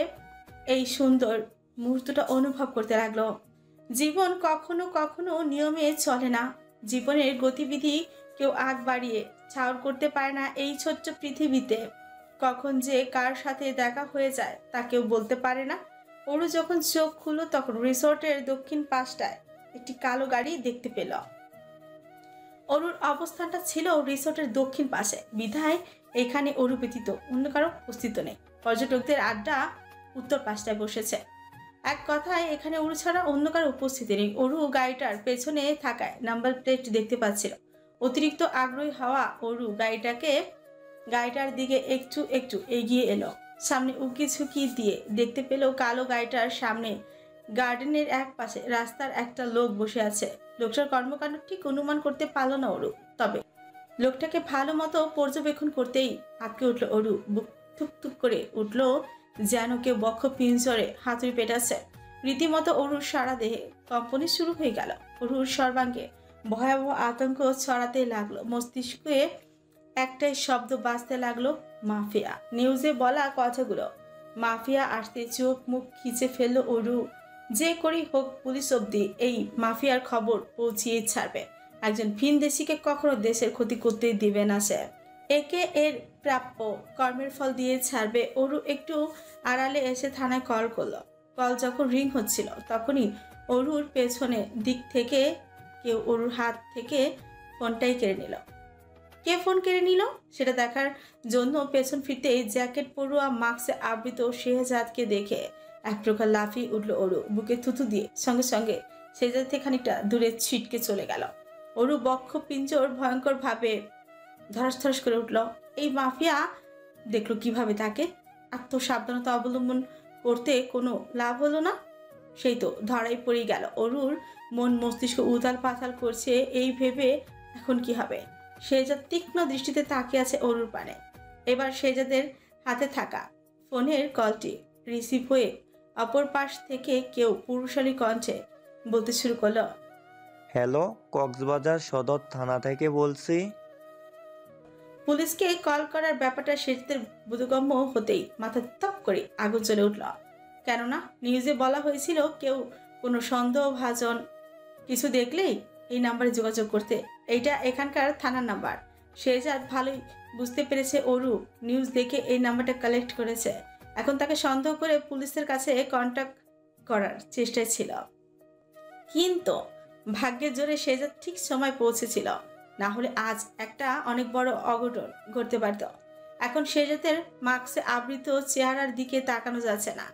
এই সুন্দর মুহূর্তটা অনুভব করতে লাগলো। জীবন কখনো কখনো নিয়মে চলে না। জীবনের গতিবিধি কেউ আগ বাড়িয়ে ছাড় করতে পারে না। এই ছোট্ট পৃথিবীতে কখন যে কার সাথে দেখা হয়ে যায় তা কেউ বলতে পারে না। অরু যখন চোখ খুলল তখন রিসোর্টের দক্ষিণ পাশটায় একটি কালো গাড়ি দেখতে পেল। অরুর অবস্থানটা ছিল রিসোর্টের দক্ষিণ পাশে, বিধায় এখানে অরু ব্যতীত অন্য কারো অস্তিত্ব নেই। পর্যটকদের আড্ডা উত্তর পাশটায় বসেছে। এক কথায় এখানে অরু ছাড়া অন্য কারো উপস্থিতি নেই। অরু গাড়িটার পেছনে থাকায় নাম্বার প্লেট দেখতে পাচ্ছিল। অতিরিক্ত আগ্রহী হওয়া অরু গাড়িটার দিকে একটু একটু এগিয়ে এলো। সামনে উকি ঝুঁকি দিয়ে দেখতে পেল কালো গাড়িটার সামনে গার্ডেনের এক পাশে রাস্তার একটা লোক বসে আছে। লোকটার কর্মকাণ্ড ঠিক অনুমান করতে পারল না অরু, তবে লোকটাকে ভালো মতো পর্যবেক্ষণ করতেই আটকে উঠল অরু। বুক থুক করে উঠল, যেন কেউ বক্ষ পিঞ্জরে হাতুড়ি পেটাচ্ছে। রীতিমতো অরুর সারা দেহে কম্পনি শুরু হয়ে গেল। অরুর সর্বাঙ্গে ভয়াবহ আতঙ্ক ছড়াতে লাগলো। মস্তিষ্কে একটাই শব্দ বাজতে লাগলো, মাফিয়া। নিউজে বলা কথাগুলো মাফিয়া আসতে চোখ মুখ খিচে ফেললো অরু। যে করেই হোক পুলিশ অব্দি এই মাফিয়ার খবর পৌঁছিয়ে ছাড়বে। একজন ভিনদেশিকে কখনো দেশের ক্ষতি করতে দিবে না সে। একে এর প্রাপ্য কর্মের ফল দিয়ে ছাড়বে। অরু একটু আড়ালে এসে থানায় কল করলো। কল যখন রিং হচ্ছিল তখনই অরুর পেছনে দিক থেকে কেউ অরুর হাত থেকে ফোনটাই কেড়ে নিল। কে ফোন কেড়ে নিল সেটা দেখার জন্য পেছন ফিরতেই জ্যাকেট পরুয়া মাস্কে আবৃত শেহজাদকে দেখে এক প্রকার লাফিয়ে উঠল অরু। বুকে থুতু দিয়ে সঙ্গে সঙ্গে শেহজাদ থেকে খানিকটা দূরে ছিটকে চলে গেল। অরু বক্ষ পিঞ্জর ভয়ঙ্কর ভাবে ধরাস করে উঠল। এই মাফিয়া দেখলো কিভাবে তাকে। আত্মসাবধানতা অবলম্বন করতে কোনো লাভ হলো না। সেই তো ধরাই পড়ে গেল। অরুর মন মস্তিষ্ক উথাল পাথাল করছে। এই ভেবে এখন কি হবে। শেহজাদ তীক্ষ্ণ দৃষ্টিতে তাকিয়ে আছে অরুর পানে। এবার শেহজাদের হাতে থাকা ফোনের কলটি রিসিভ হয়ে অপর পাশ থেকে কেউ পুরুষালী কণ্ঠে বলতে শুরু করলো, হ্যালো, কক্সবাজার সদর থানা থেকে বলছি। পুলিশকে কল করার ব্যাপারটা শেহজাদের বোধগম্য হতেই মাথা তপ করে আগুন জ্বলে উঠল। কেননা নিউজে বলা হয়েছিল কেউ কোনো সন্দেহভাজন কিছু দেখলেই এই নাম্বারে যোগাযোগ করতে। এইটা এখানকার থানার নাম্বার। শেহজাদ ভালোই বুঝতে পেরেছে অরু নিউজ দেখে এই নাম্বারটা কালেক্ট করেছে। এখন তাকে সন্দেহ করে পুলিশের কাছে কন্ট্যাক্ট করার চেষ্টায় ছিল। কিন্তু ভাগ্যের জোরে শেহজাদ ঠিক সময় পৌঁছেছিল, না হলে আজ একটা অনেক বড় অঘটন ঘটতে পারত। এখন শেহজাদের মাস্কে আবৃত চেহারার দিকে তাকানো যাচ্ছে না।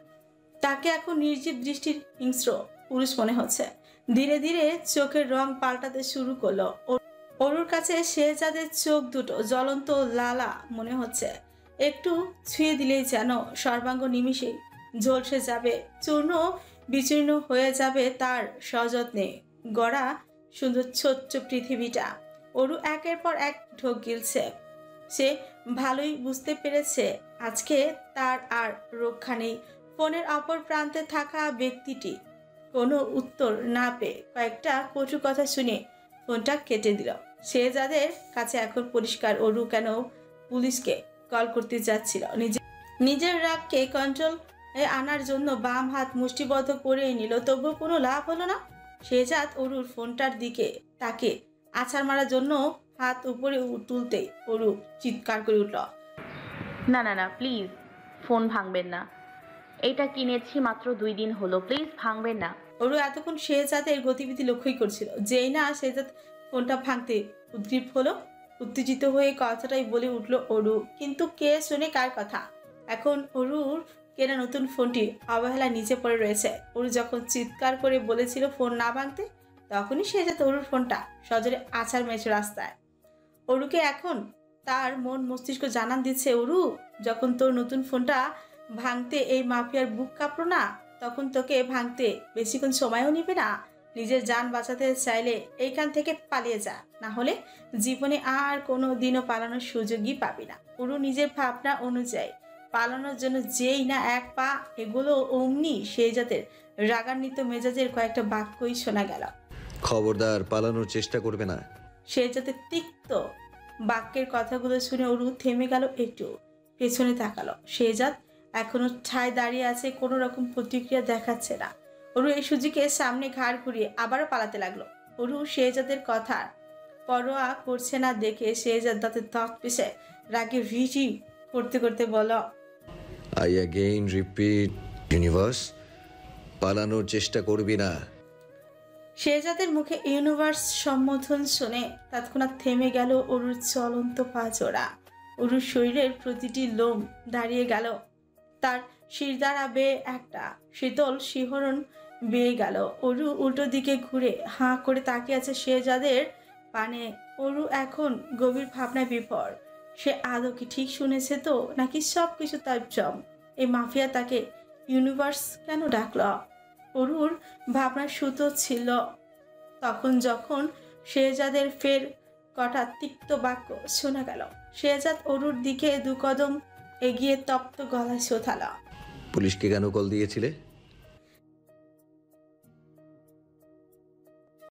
তাকে এখন নির্জীব দৃষ্টির হিংস্র পুরুষ মনে হচ্ছে। ধীরে ধীরে চোখের রং পাল্টাতে শুরু করলো। অরুর কাছে শেহজাদের চোখ দুটো জ্বলন্ত লালা মনে হচ্ছে। একটু ছুঁয়ে দিলেই যেন সর্বাঙ্গ নিমিষেই ঝলসে যাবে, চূর্ণ বিচূর্ণ হয়ে যাবে তার সযত্নে গড়া সুন্দর ছোট্ট পৃথিবীটা। অরু একের পর এক ঢোক গিলছে। সে ভালোই বুঝতে পেরেছে আজকে তার আর রক্ষা নেই। ফোনের অপর প্রান্তে থাকা ব্যক্তিটি কোনো উত্তর না পেয়ে কয়েকটা কটু কথা শুনে ফোনটা কেটে দিল। শেহজাদের কাছে এখন পরিষ্কার অরু কেন পুলিশকে কল করতে যাচ্ছিল। নিজের রাগকে কন্ট্রোল আনার জন্য বাম হাত মুষ্টিবদ্ধ করে নিল, তবুও কোনো লাভ হলো না। শেহজাদ অরুর ফোনটার দিকে তাকে আছাড় মারার জন্য হাত উপরে তুলতে অরু চিৎকার করে উঠল, না না না, প্লিজ ফোন ভাঙবেন না। এটা কিনেছি মাত্র 2 দিন হলো, প্লিজ ভাঙবেন না। অরু এতক্ষণ শেহজাদের গতিবিধি লক্ষ্যই করছিল। যেই না শেহজাদ ফোনটা ভাঙতে উদ্গ্রীব হলো, উত্তেজিত হয়ে কথাটাই বলে উঠল অরু। কিন্তু কে শুনে কার কথা। এখন অরুর কেনা নতুন ফোনটি অবহেলা নিচে পড়ে রয়েছে। অরু যখন চিৎকার করে বলেছিল ফোন না ভাঙতে, তখনই শেহজাদ অরুর ফোনটা সজোরে আছাড় মেরেছে রাস্তায়। অরুকে এখন তার মন মস্তিষ্ক জানান দিচ্ছে, অরু যখন তোর নতুন ফোনটা ভাঙতে এই মাফিয়ার বুক কাঁপলো না, তখন তোকে ভাঙতে বেশিক্ষণ সময়ও নিবে না। নিজের জান বাঁচাতে চাইলে এইখান থেকে পালিয়ে যা, না হলে জীবনে আর কোনো দিনও পালানোর সুযোগই পাবি না। অরু নিজের ভাবনা অনুযায়ী পালানোর জন্য যেই না এক পা এগুলো, অমনি শেহজাদের রাগান্বিত মেজাজের কয়েকটা বাক্যই শোনা গেল, খবরদার পালানোর চেষ্টা করবে না। শেহজাদের তিক্ত বাক্যের কথাগুলো শুনে অরু থেমে গেল, একটু পেছনে তাকালো। শেহজাদ এখনো ঠায় দাঁড়িয়ে আছে, কোনো রকম প্রতিক্রিয়া দেখাচ্ছে না। অরু এই সুযোগে সামনে ঘাড় ঘুরিয়ে আবারও পালাতে লাগলো। অরু শেহজাদের কথার পরোয়া করছে না দেখে শেহজাদ দাঁতে দাঁত পিষে রাগে রিটি করতে করতে বলল, আই অ্যাগেইন রিপিট, ইউনিভার্স, পালানোর চেষ্টা করবি না। শেহজাদের মুখে ইউনিভার্স সম্বোধন শুনে তৎক্ষণাৎ থেমে গেল অরুর চলন্ত পা জোড়া। অরুর শরীরের প্রতিটি লোম দাঁড়িয়ে গেল, তার শিরদাঁড়া বেয়ে একটা শীতল শিহরণ বেয়ে গেল। অরু উল্টো দিকে ঘুরে হাঁ করে তাকিয়ে আছে শেহজাদের পানে। অরু এখন গভীর ভাবনায় বিভোর। সে আদৌ কি ঠিক শুনেছে তো, নাকি সব কিছু তার জম? এই মাফিয়া তাকে ইউনিভার্স কেন ডাকল? অরুর ভাবনার সুতো ছিল তখন যখন শেহজাদের ফের কটা তিক্ত বাক্য শোনা গেল। শেহজাদ অরুর দিকে 2 কদম এগিয়ে তপ্ত গলায় শোধালো। পুলিশকে কেন কল দিয়েছিলে?